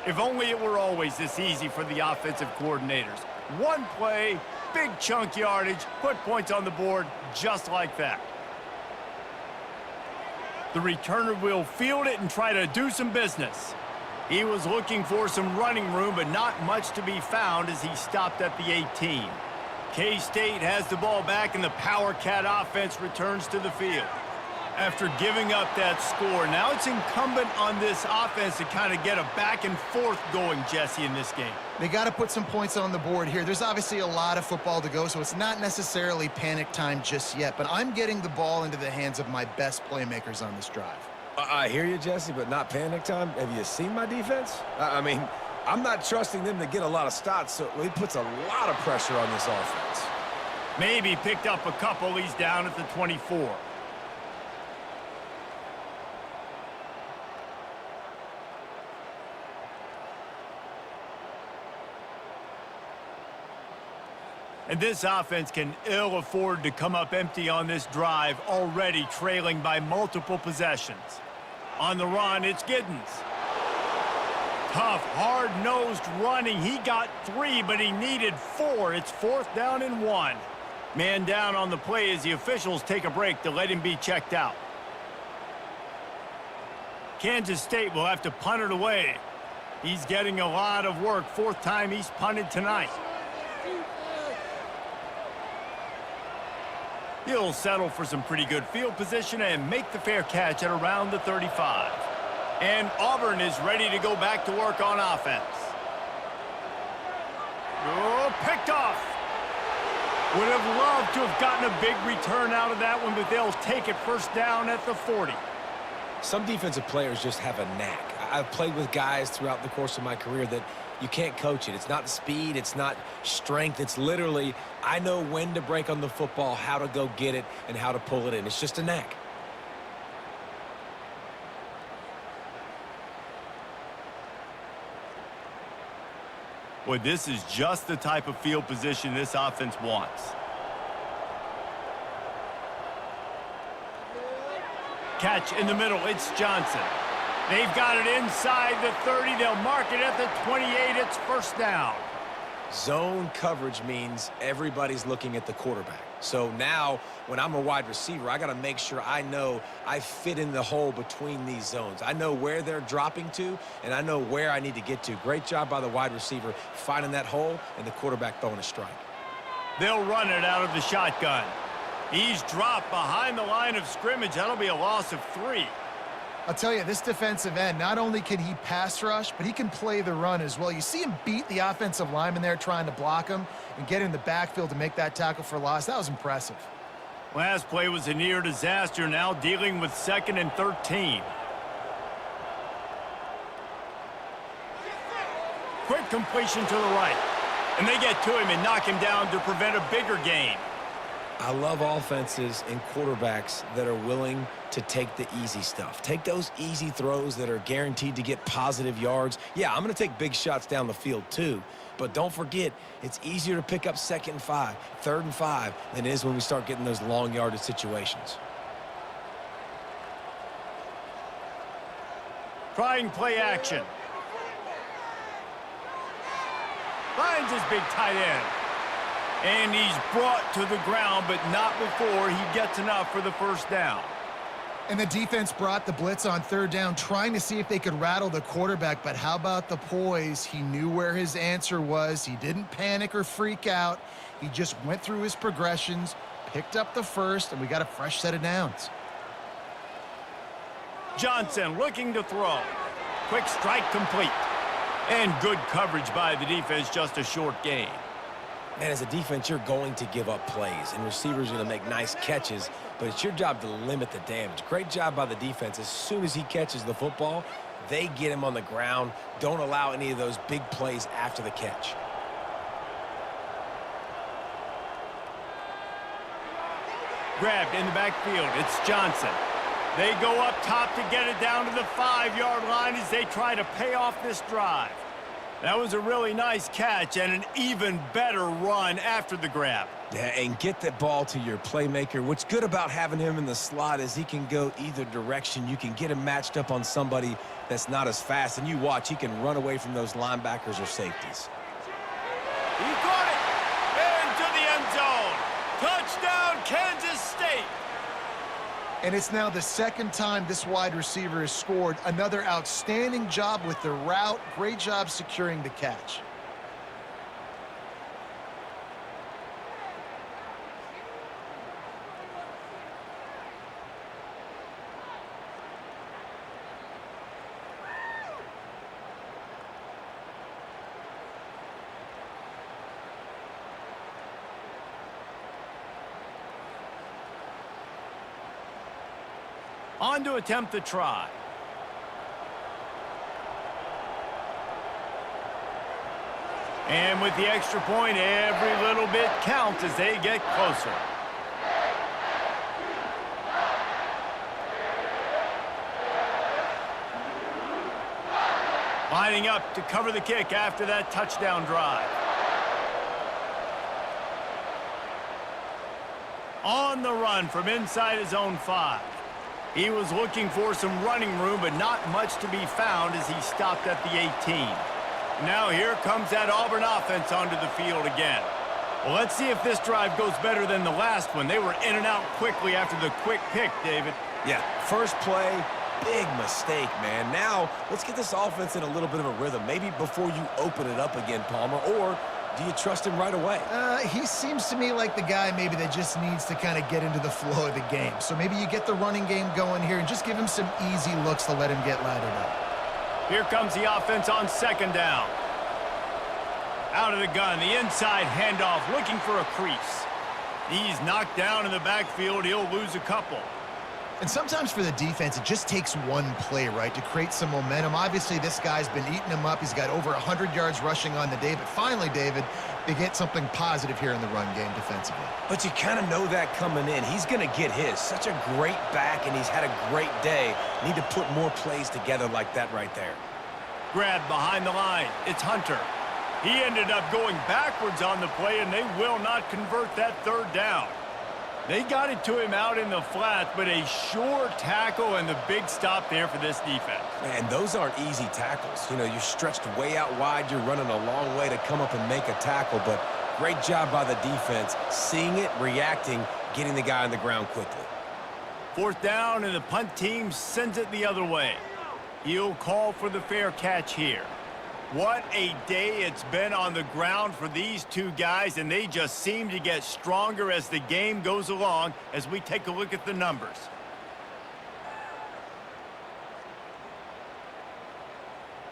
If only it were always this easy for the offensive coordinators. One play, big chunk yardage, put points on the board just like that. The returner will field it and try to do some business. He was looking for some running room, but not much to be found as he stopped at the 18. K-State has the ball back, and the Power Cat offense returns to the field. After giving up that score, now it's incumbent on this offense to kind of get a back and forth going, Jesse, in this game. They got to put some points on the board here. There's obviously a lot of football to go, so it's not necessarily panic time just yet, but I'm getting the ball into the hands of my best playmakers on this drive. I hear you, Jesse, but not panic time. Have you seen my defense? I mean, I'm not trusting them to get a lot of stops, so he puts a lot of pressure on this offense. Maybe picked up a couple. He's down at the 24. And this offense can ill afford to come up empty on this drive, already trailing by multiple possessions. On the run, it's Giddens. Tough, hard-nosed running. He got 3, but he needed 4. It's 4th down and 1. Man down on the play as the officials take a break to let him be checked out. Kansas State will have to punt it away. He's getting a lot of work. 4th time he's punted tonight. He'll settle for some pretty good field position and make the fair catch at around the 35. And Auburn is ready to go back to work on offense. Oh, picked off. Would have loved to have gotten a big return out of that one, but they'll take it 1st down at the 40. Some defensive players just have a knack. I've played with guys throughout the course of my career that you can't coach it. It's not speed, it's not strength. It's literally, I know when to break on the football, how to go get it, and how to pull it in. It's just a knack. Boy, this is just the type of field position this offense wants. Catch in the middle, it's Johnson. They've got it inside the 30. They'll mark it at the 28. It's 1st down. Zone coverage means everybody's looking at the quarterback. So now, when I'm a wide receiver, I got to make sure I know I fit in the hole between these zones. I know where they're dropping to, and I know where I need to get to. Great job by the wide receiver finding that hole and the quarterback throwing a strike. They'll run it out of the shotgun. He's dropped behind the line of scrimmage. That'll be a loss of 3. I'll tell you, this defensive end, not only can he pass rush, but he can play the run as well. You see him beat the offensive lineman there trying to block him and get in the backfield to make that tackle for loss. That was impressive. Last play was a near disaster, now dealing with 2nd and 13. Quick completion to the right. And they get to him and knock him down to prevent a bigger gain. I love offenses and quarterbacks that are willing to take the easy stuff. Take those easy throws that are guaranteed to get positive yards. Yeah, I'm going to take big shots down the field too. But don't forget, it's easier to pick up 2nd and 5, 3rd and 5 than it is when we start getting those long yardage situations. Trying play action. Finds his big tight end. And he's brought to the ground, but not before he gets enough for the 1st down. And the defense brought the blitz on 3rd down, trying to see if they could rattle the quarterback. But how about the poise? He knew where his answer was. He didn't panic or freak out. He just went through his progressions, picked up the 1st, and we got a fresh set of downs. Johnson looking to throw. Quick strike complete. And good coverage by the defense, just a short gain. Man, as a defense, you're going to give up plays, and receivers are going to make nice catches, but it's your job to limit the damage. Great job by the defense. As soon as he catches the football, they get him on the ground. Don't allow any of those big plays after the catch. Grabbed in the backfield. It's Johnson. They go up top to get it down to the 5-yard line as they try to pay off this drive. That was a really nice catch and an even better run after the grab. Yeah, and get the ball to your playmaker. What's good about having him in the slot is he can go either direction. You can get him matched up on somebody that's not as fast, and you watch, he can run away from those linebackers or safeties. He caught it into the end zone. Touchdown, Kansas State. And it's now the second time this wide receiver has scored. Another outstanding job with the route. Great job securing the catch. On to attempt the try. And with the extra point, every little bit counts as they get closer. Lining up to cover the kick after that touchdown drive. On the run from inside his own 5. He was looking for some running room, but not much to be found as he stopped at the 18. Now here comes that Auburn offense onto the field again. Well, let's see if this drive goes better than the last one. They were in and out quickly after the quick pick, David. Yeah, first play, big mistake, man. Now, let's get this offense in a little bit of a rhythm. Maybe before you open it up again, Palmer, or do you trust him right away? He seems to me like the guy maybe that just needs to kind of get into the flow of the game. So maybe you get the running game going here and just give him some easy looks to let him get laddered up. Here comes the offense on second down. Out of the gun, the inside handoff, looking for a crease. He's knocked down in the backfield. He'll lose a couple. And sometimes for the defense, it just takes one play, right, to create some momentum. Obviously, this guy's been eating him up. He's got over 100 yards rushing on the day. But finally, David, they get something positive here in the run game defensively. But you kind of know that coming in. He's going to get his. Such a great back, and he's had a great day. Need to put more plays together like that right there. Grab behind the line. It's Hunter. He ended up going backwards on the play, and they will not convert that third down. They got it to him out in the flat, but a sure tackle and the big stop there for this defense. Man, those aren't easy tackles. You know, you're stretched way out wide. You're running a long way to come up and make a tackle, but great job by the defense, seeing it, reacting, getting the guy on the ground quickly. Fourth down, and the punt team sends it the other way. He'll call for the fair catch here. What a day it's been on the ground for these two guys, and they just seem to get stronger as the game goes along as we take a look at the numbers.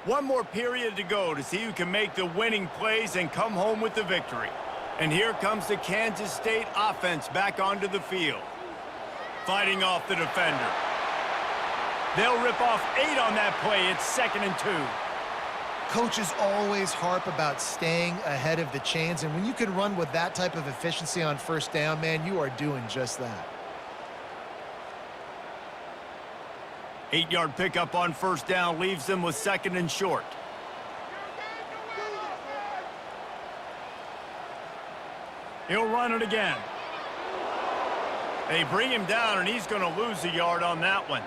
One more period to go to see who can make the winning plays and come home with the victory. And here comes the Kansas State offense back onto the field. Fighting off the defender. They'll rip off 8 on that play. It's 2nd and 2. Coaches always harp about staying ahead of the chains, and when you can run with that type of efficiency on first down, man, you are doing just that. 8-yard pickup on first down leaves them with 2nd and short. He'll run it again. They bring him down, and he's going to lose a yard on that one.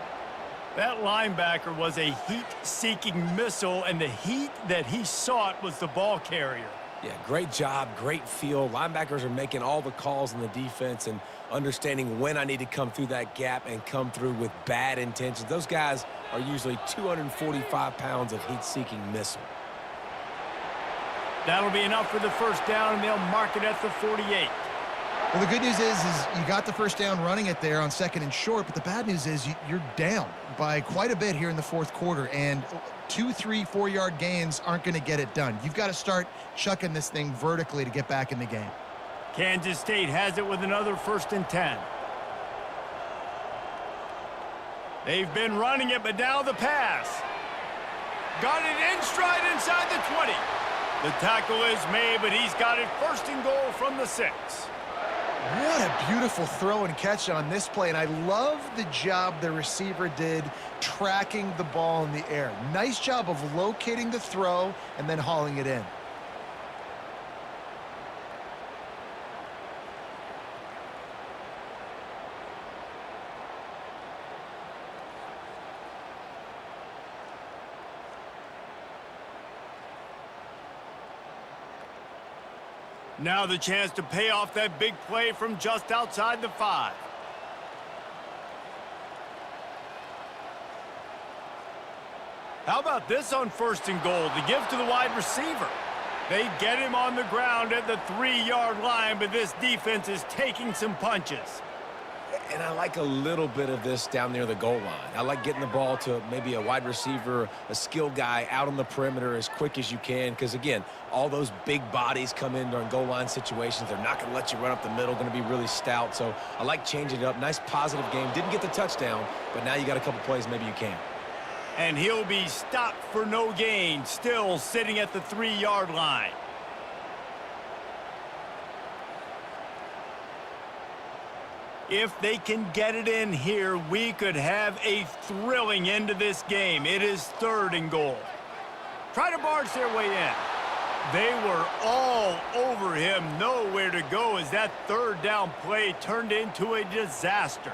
That linebacker was a heat-seeking missile, and the heat that he sought was the ball carrier. Yeah, great job, great feel. Linebackers are making all the calls in the defense and understanding when I need to come through that gap and come through with bad intentions. Those guys are usually 245 pounds of heat-seeking missile. That'll be enough for the first down, and they'll mark it at the 48. Well, the good news is you got the first down running it there on 2nd and short, but the bad news is you're down by quite a bit here in the fourth quarter, and 2, 3, 4-yard gains aren't going to get it done. You've got to start chucking this thing vertically to get back in the game. Kansas State has it with another 1st and 10. They've been running it, but now the pass. Got it in stride inside the 20. The tackle is made, but he's got it 1st and goal from the 6. What a beautiful throw and catch on this play, and I love the job the receiver did tracking the ball in the air. Nice job of locating the throw and then hauling it in. Now the chance to pay off that big play from just outside the 5. How about this on 1st and goal to give to the wide receiver? They get him on the ground at the 3-yard line, but this defense is taking some punches. And I like a little bit of this down near the goal line. I like getting the ball to maybe a wide receiver, a skill guy out on the perimeter as quick as you can because, again, all those big bodies come in during goal line situations. They're not going to let you run up the middle, going to be really stout. So I like changing it up. Nice positive game. Didn't get the touchdown, but now you got a couple plays maybe you can. And he'll be stopped for no gain, still sitting at the 3-yard line. If they can get it in here, we could have a thrilling end to this game. It is 3rd and goal. Try to barge their way in. They were all over him, nowhere to go as that 3rd down play turned into a disaster.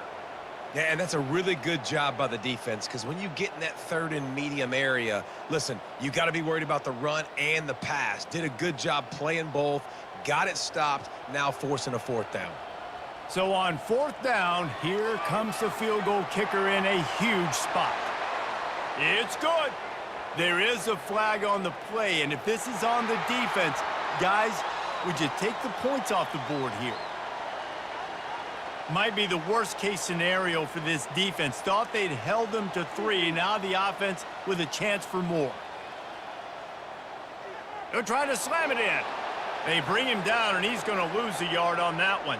Yeah, and that's a really good job by the defense because when you get in that 3rd and medium area, listen, you got to be worried about the run and the pass. Did a good job playing both, got it stopped, now forcing a 4th down. So on 4th down, here comes the field goal kicker in a huge spot. It's good. There is a flag on the play, and if this is on the defense, guys, would you take the points off the board here? Might be the worst-case scenario for this defense. Thought they'd held them to 3. Now the offense with a chance for more. They'll try to slam it in. They bring him down, and he's going to lose a yard on that one.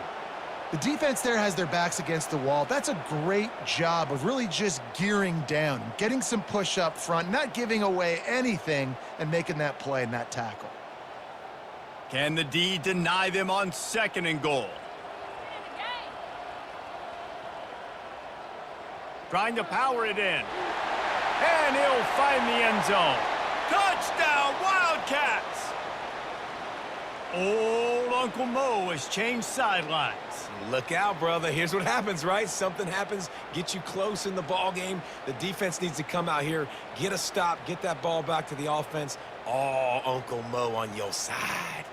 The defense there has their backs against the wall. That's a great job of really just gearing down, getting some push up front, not giving away anything, and making that play and that tackle. Can the D deny them on 2nd and goal? Trying to power it in. And he'll find the end zone. Touchdown, Wildcats! Old Uncle Mo has changed sidelines. Look out, brother. Here's what happens, right? Something happens, get you close in the ball game. The defense needs to come out here, get a stop, get that ball back to the offense. Oh, Uncle Mo on your side.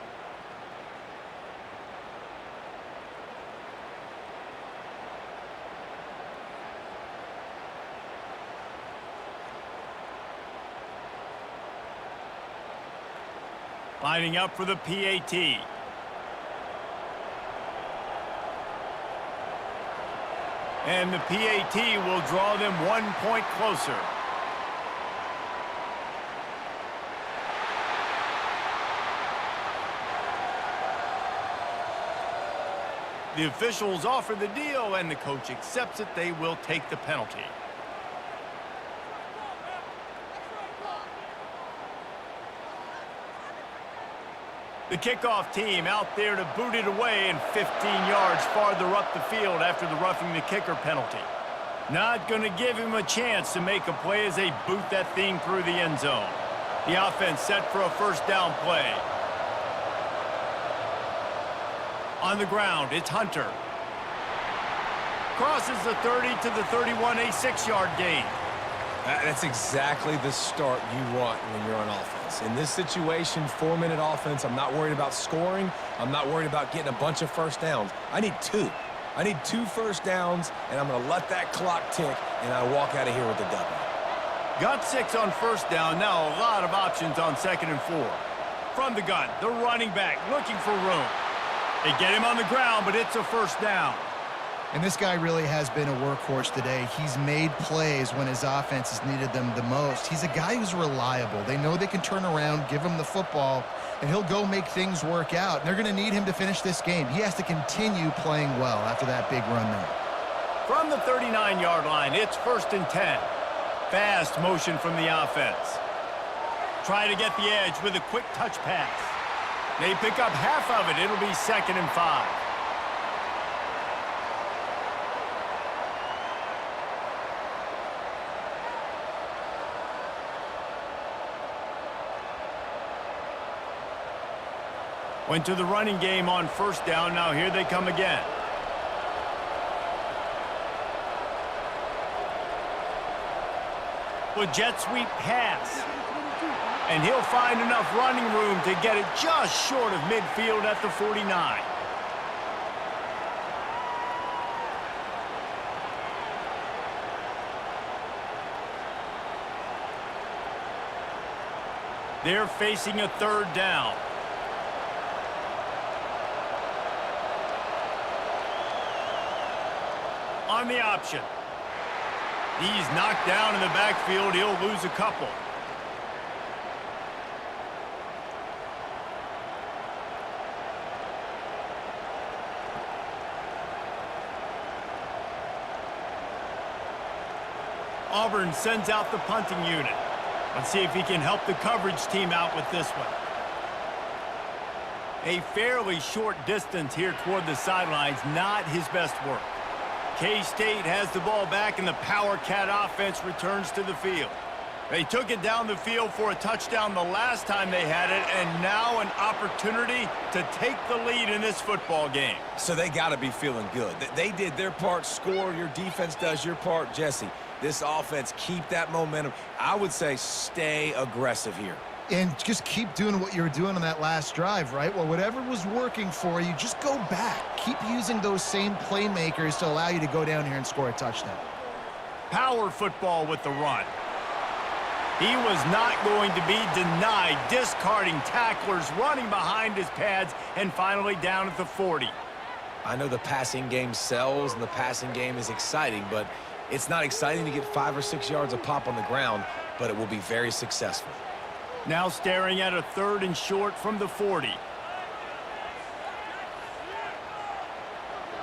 Lining up for the PAT. And the PAT will draw them 1 point closer. The officials offer the deal, and the coach accepts it. They will take the penalty. The kickoff team out there to boot it away and 15 yards farther up the field after the roughing the kicker penalty. Not going to give him a chance to make a play as they boot that thing through the end zone. The offense set for a 1st down play. On the ground, it's Hunter. Crosses the 30 to the 31, a 6-yard gain. That's exactly the start you want when you're on offense. In this situation, 4-minute offense, I'm not worried about scoring. I'm not worried about getting a bunch of 1st downs. I need 2. I need 2 1st downs, and I'm going to let that clock tick, and I walk out of here with a W. Got 6 on 1st down. Now a lot of options on 2nd and 4. From the gun, the running back looking for room. They get him on the ground, but it's a 1st down. And this guy really has been a workhorse today. He's made plays when his offense has needed them the most. He's a guy who's reliable. They know they can turn around, give him the football, and he'll go make things work out. And they're going to need him to finish this game. He has to continue playing well after that big run there. From the 39-yard line, it's 1st and 10. Fast motion from the offense. Try to get the edge with a quick touch pass. They pick up half of it. It'll be 2nd and 5. Went to the running game on first down. Now here they come again. With jet sweep pass. And he'll find enough running room to get it just short of midfield at the 49. They're facing a third down. On the option. He's knocked down in the backfield. He'll lose a couple. Auburn sends out the punting unit. Let's see if he can help the coverage team out with this one. A fairly short distance here toward the sidelines, not his best work. K-State has the ball back, and the Power Cat offense returns to the field. They took it down the field for a touchdown the last time they had it, and now an opportunity to take the lead in this football game. So they got to be feeling good. They did their part, score. Your defense does your part, Jesse. This offense, keep that momentum. I would say stay aggressive here. And just keep doing what you were doing on that last drive, right? Well, whatever was working for you, just go back. Keep using those same playmakers to allow you to go down here and score a touchdown. Power football with the run. He was not going to be denied, discarding tacklers, running behind his pads, and finally down at the 40. I know the passing game sells and the passing game is exciting, but it's not exciting to get 5 or 6 yards of pop on the ground, but it will be very successful. Now staring at a 3rd and short from the 40.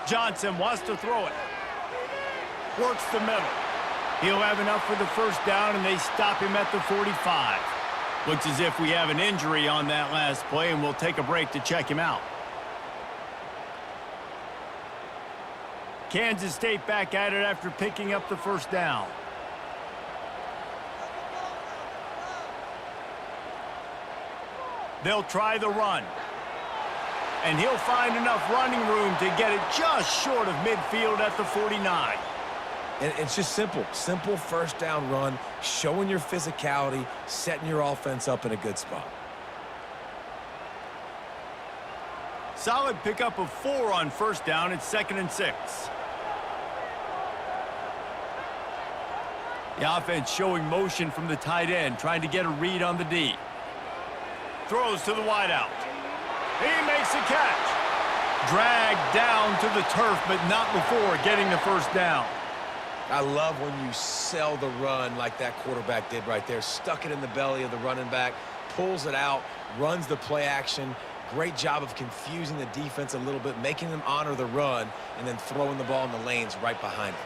Johnson wants to throw it. Works the middle. He'll have enough for the first down, and they stop him at the 45. Looks as if we have an injury on that last play, and we'll take a break to check him out. Kansas State back at it after picking up the first down. They'll try the run. And he'll find enough running room to get it just short of midfield at the 49. And it's just simple. Simple first down run, showing your physicality, setting your offense up in a good spot. Solid pickup of 4 on first down. It's 2nd and 6. The offense showing motion from the tight end, trying to get a read on the D. Throws to the wideout. He makes a catch. Dragged down to the turf, but not before getting the first down. I love when you sell the run like that quarterback did right there. Stuck it in the belly of the running back, pulls it out, runs the play action. Great job of confusing the defense a little bit, making them honor the run, and then throwing the ball in the lanes right behind him.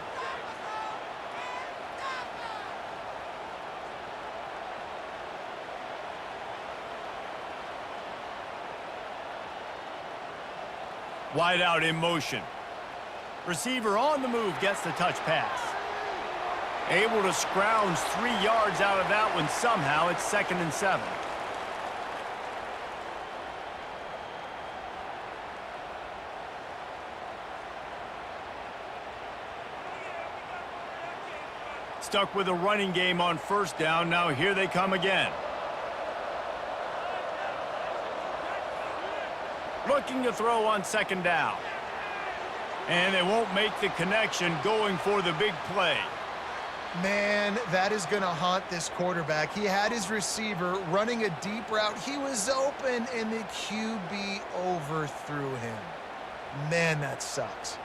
Wide out in motion. Receiver on the move gets the touch pass. Able to scrounge 3 yards out of that one somehow. It's 2nd and 7. Stuck with a running game on first down. Now here they come again. Looking to throw on 2nd down. And they won't make the connection, going for the big play. Man, that is going to haunt this quarterback. He had his receiver running a deep route. He was open, and the QB overthrew him. Man, that sucks.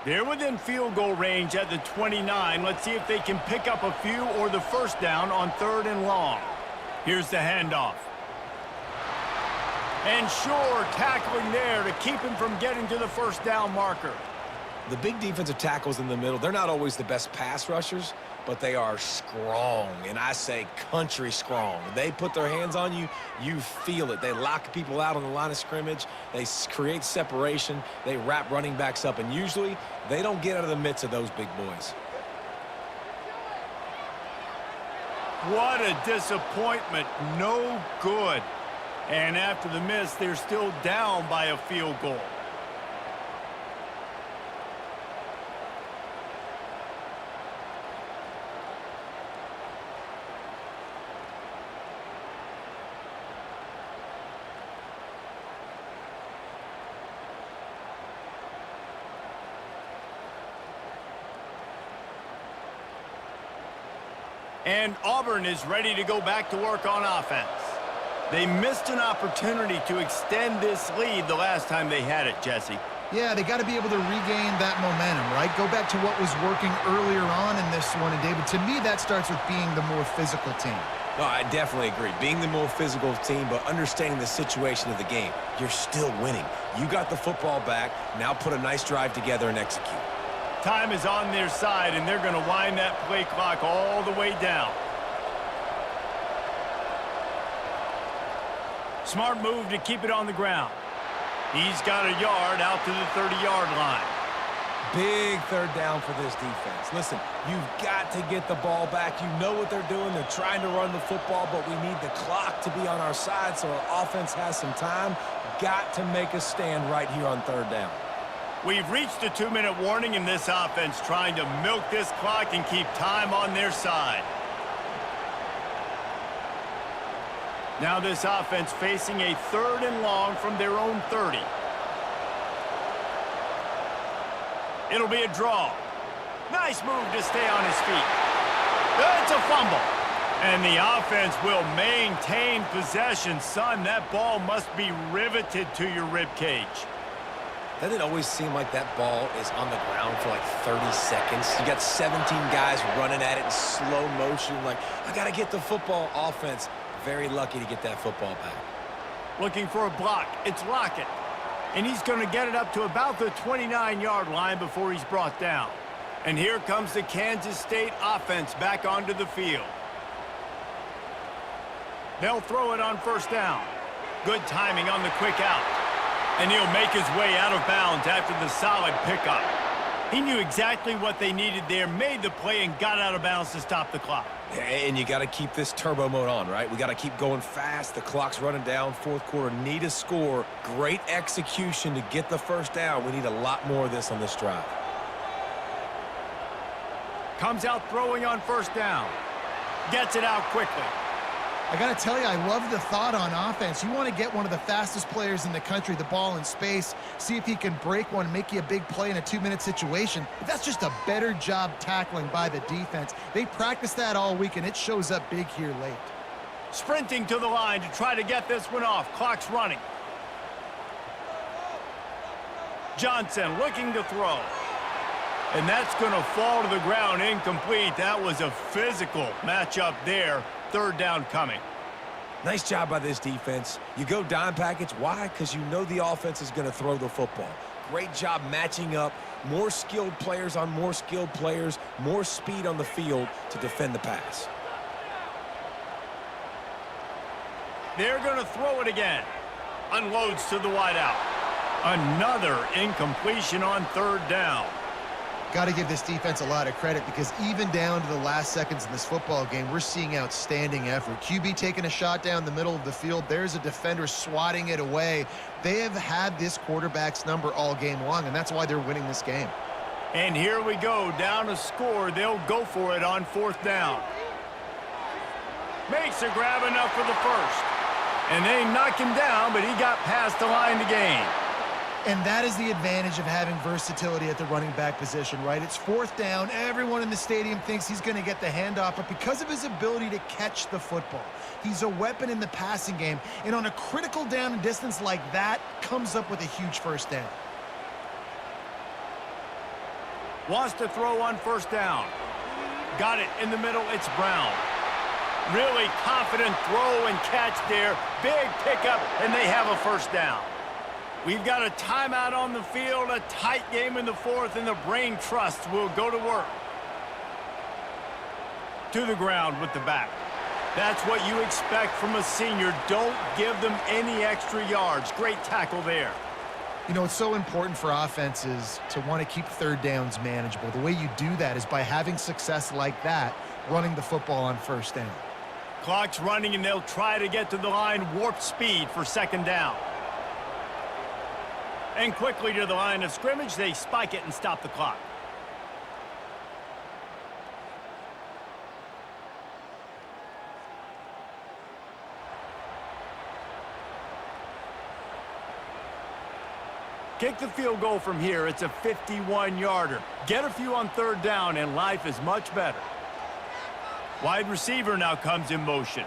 They're within field goal range at the 29. Let's see if they can pick up a few or the first down on 3rd and long. Here's the handoff. And sure, tackling there to keep him from getting to the first down marker. The big defensive tackles in the middle, they're not always the best pass rushers, but they are strong, and I say country strong. They put their hands on you, you feel it. They lock people out on the line of scrimmage. They create separation. They wrap running backs up, and usually they don't get out of the midst of those big boys. What a disappointment. No good. And after the miss, they're still down by a field goal. And Auburn is ready to go back to work on offense. They missed an opportunity to extend this lead the last time they had it, Jesse. Yeah, they got to be able to regain that momentum, right? Go back to what was working earlier on in this one. And, David, to me, that starts with being the more physical team. No, I definitely agree. Being the more physical team, but understanding the situation of the game. You're still winning. You got the football back. Now put a nice drive together and execute. Time is on their side, and they're going to wind that play clock all the way down. Smart move to keep it on the ground. He's got a yard out to the 30-yard line. Big third down for this defense. Listen, you've got to get the ball back. You know what they're doing. They're trying to run the football, but we need the clock to be on our side so our offense has some time. Got to make a stand right here on third down. We've reached a 2-minute warning in this offense, trying to milk this clock and keep time on their side. Now this offense facing a 3rd and long from their own 30. It'll be a draw. Nice move to stay on his feet. It's a fumble. And the offense will maintain possession. Son, that ball must be riveted to your ribcage. Doesn't it always seem like that ball is on the ground for like 30 seconds? You got 17 guys running at it in slow motion. Like, I got to get the football. Offense, very lucky to get that football back. Looking for a block. It's Lockett. And he's going to get it up to about the 29-yard line before he's brought down. And here comes the Kansas State offense back onto the field. They'll throw it on first down. Good timing on the quick out. And he'll make his way out of bounds after the solid pickup. He knew exactly what they needed there, made the play, and got out of bounds to stop the clock. And you got to keep this turbo mode on, right? We got to keep going fast. The clock's running down. Fourth quarter, need a score. Great execution to get the first down. We need a lot more of this on this drive. Comes out throwing on first down. Gets it out quickly. I got to tell you, I love the thought on offense. You want to get one of the fastest players in the country the ball in space, see if he can break one, make you a big play in a 2-minute situation. But that's just a better job tackling by the defense. They practice that all week, and it shows up big here late. Sprinting to the line to try to get this one off. Clock's running. Johnson looking to throw. And that's going to fall to the ground incomplete. That was a physical matchup there. Third down coming. Nice job by this defense. You go dime package. Why? Because you know the offense is going to throw the football. Great job matching up. More skilled players on more skilled players. More speed on the field to defend the pass. They're going to throw it again. Unloads to the wideout. Another incompletion on third down. Got to give this defense a lot of credit because even down to the last seconds in this football game, we're seeing outstanding effort. QB taking a shot down the middle of the field. There's a defender swatting it away. They have had this quarterback's number all game long, and that's why they're winning this game. And here we go, down a score. They'll go for it on fourth down. Makes a grab enough for the first. And they knock him down, but he got past the line to gain. And that is the advantage of having versatility at the running back position, right? It's fourth down. Everyone in the stadium thinks he's going to get the handoff, but because of his ability to catch the football, he's a weapon in the passing game. And on a critical down and distance like that, comes up with a huge first down. Wants to throw on first down. Got it in the middle. It's Brown. Really confident throw and catch there. Big pickup, and they have a first down. We've got a timeout on the field, a tight game in the fourth, and the brain trust will go to work. To the ground with the back. That's what you expect from a senior. Don't give them any extra yards. Great tackle there. You know, it's so important for offenses to want to keep third downs manageable. The way you do that is by having success like that, running the football on first down. Clock's running, and they'll try to get to the line warp speed for second down. And quickly to the line of scrimmage, they spike it and stop the clock. Kick the field goal from here. It's a 51-yarder. Get a few on third down, and life is much better. Wide receiver now comes in motion.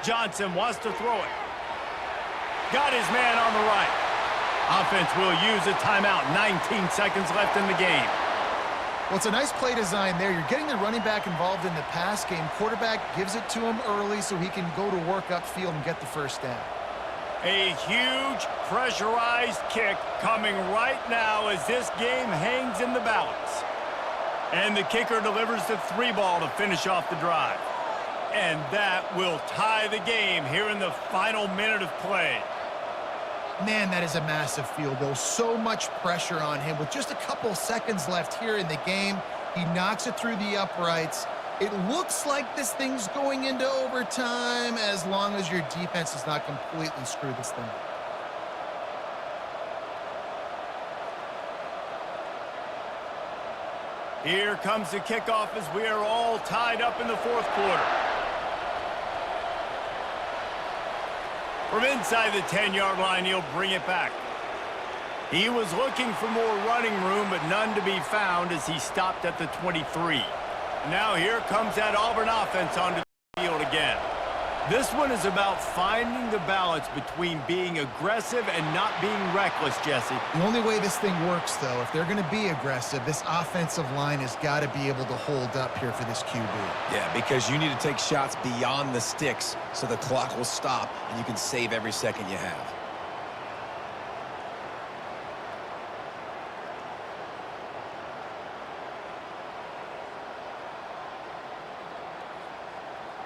Johnson wants to throw it. Got his man on the right. Offense will use a timeout. 19 seconds left in the game. Well, it's a nice play design there. You're getting the running back involved in the pass game. Quarterback gives it to him early so he can go to work upfield and get the first down. A huge pressurized kick coming right now as this game hangs in the balance. And the kicker delivers the 3-ball to finish off the drive. And that will tie the game here in the final minute of play. Man, that is a massive field goal. So much pressure on him. With just a couple seconds left here in the game, he knocks it through the uprights. It looks like this thing's going into overtime as long as your defense does not completely screw this thing up. Here comes the kickoff as we are all tied up in the fourth quarter. From inside the 10-yard line, he'll bring it back. He was looking for more running room, but none to be found as he stopped at the 23. Now here comes that Auburn offense onto the field again. This one is about finding the balance between being aggressive and not being reckless, Jesse. The only way this thing works, though, if they're going to be aggressive, this offensive line has got to be able to hold up here for this QB. Yeah, because you need to take shots beyond the sticks so the clock will stop and you can save every second you have.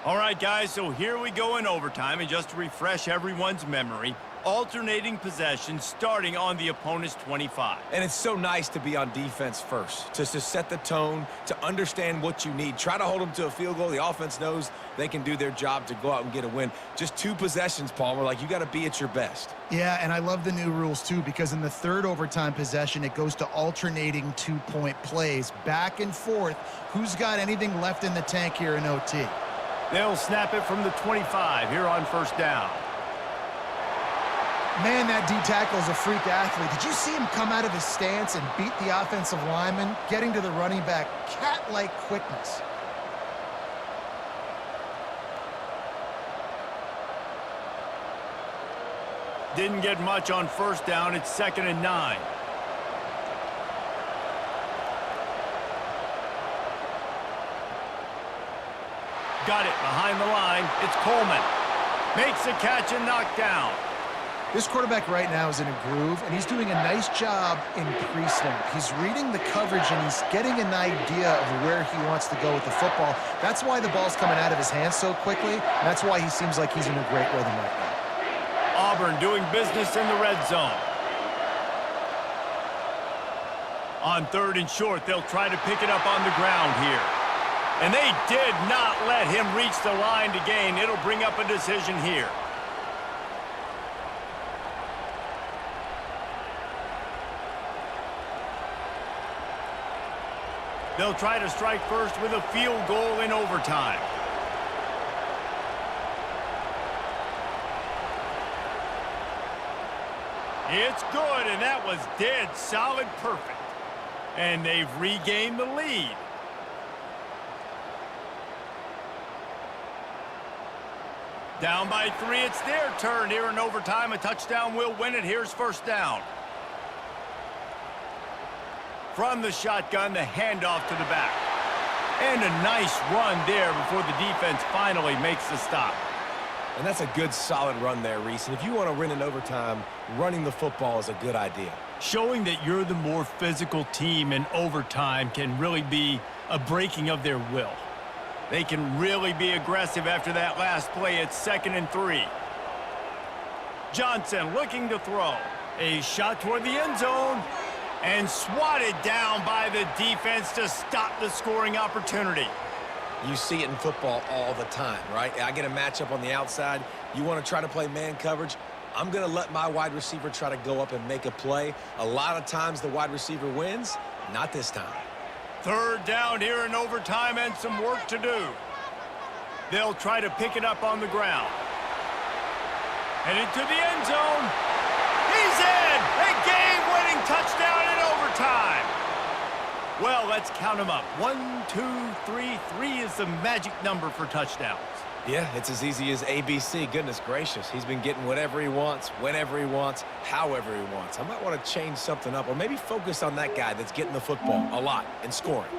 All right, guys, so here we go in overtime, and just to refresh everyone's memory, alternating possession starting on the opponent's 25. And it's so nice to be on defense first, just to set the tone, to understand what you need. Try to hold them to a field goal. The offense knows they can do their job to go out and get a win. Just 2 possessions, Palmer, like you got to be at your best. Yeah, and I love the new rules, too, because in the third overtime possession, it goes to alternating 2-point plays, back and forth. Who's got anything left in the tank here in OT? They'll snap it from the 25 here on first down. Man, that D-tackle is a freak athlete. Did you see him come out of his stance and beat the offensive lineman, getting to the running back? Cat-like quickness. Didn't get much on first down. It's 2nd and 9. Got it behind the line. It's Coleman. Makes the catch and knocked down. This quarterback right now is in a groove, and he's doing a nice job in pre-snap. He's reading the coverage, and he's getting an idea of where he wants to go with the football. That's why the ball's coming out of his hands so quickly. That's why he seems like he's in a great rhythm right now. Auburn doing business in the red zone. On 3rd and short, they'll try to pick it up on the ground here. And they did not let him reach the line to gain. It'll bring up a decision here. They'll try to strike first with a field goal in overtime. It's good, and that was dead solid perfect. And they've regained the lead. Down by 3, it's their turn here in overtime. A touchdown will win it. Here's first down. From the shotgun, the handoff to the back. And a nice run there before the defense finally makes the stop. And that's a good, solid run there, Reese. And if you want to win in overtime, running the football is a good idea. Showing that you're the more physical team in overtime can really be a breaking of their will. They can really be aggressive after that last play. It's 2nd and 3. Johnson looking to throw. A shot toward the end zone. And swatted down by the defense to stop the scoring opportunity. You see it in football all the time, right? I get a matchup on the outside. You want to try to play man coverage? I'm going to let my wide receiver try to go up and make a play. A lot of times the wide receiver wins. Not this time. Third down here in overtime and some work to do. They'll try to pick it up on the ground. Headed to the end zone. He's in! A game-winning touchdown in overtime. Well, let's count them up. 1, 2, 3. 3 is the magic number for touchdowns. Yeah, it's as easy as ABC. Goodness gracious. He's been getting whatever he wants, whenever he wants, however he wants. I might want to change something up or maybe focus on that guy that's getting the football a lot and scoring.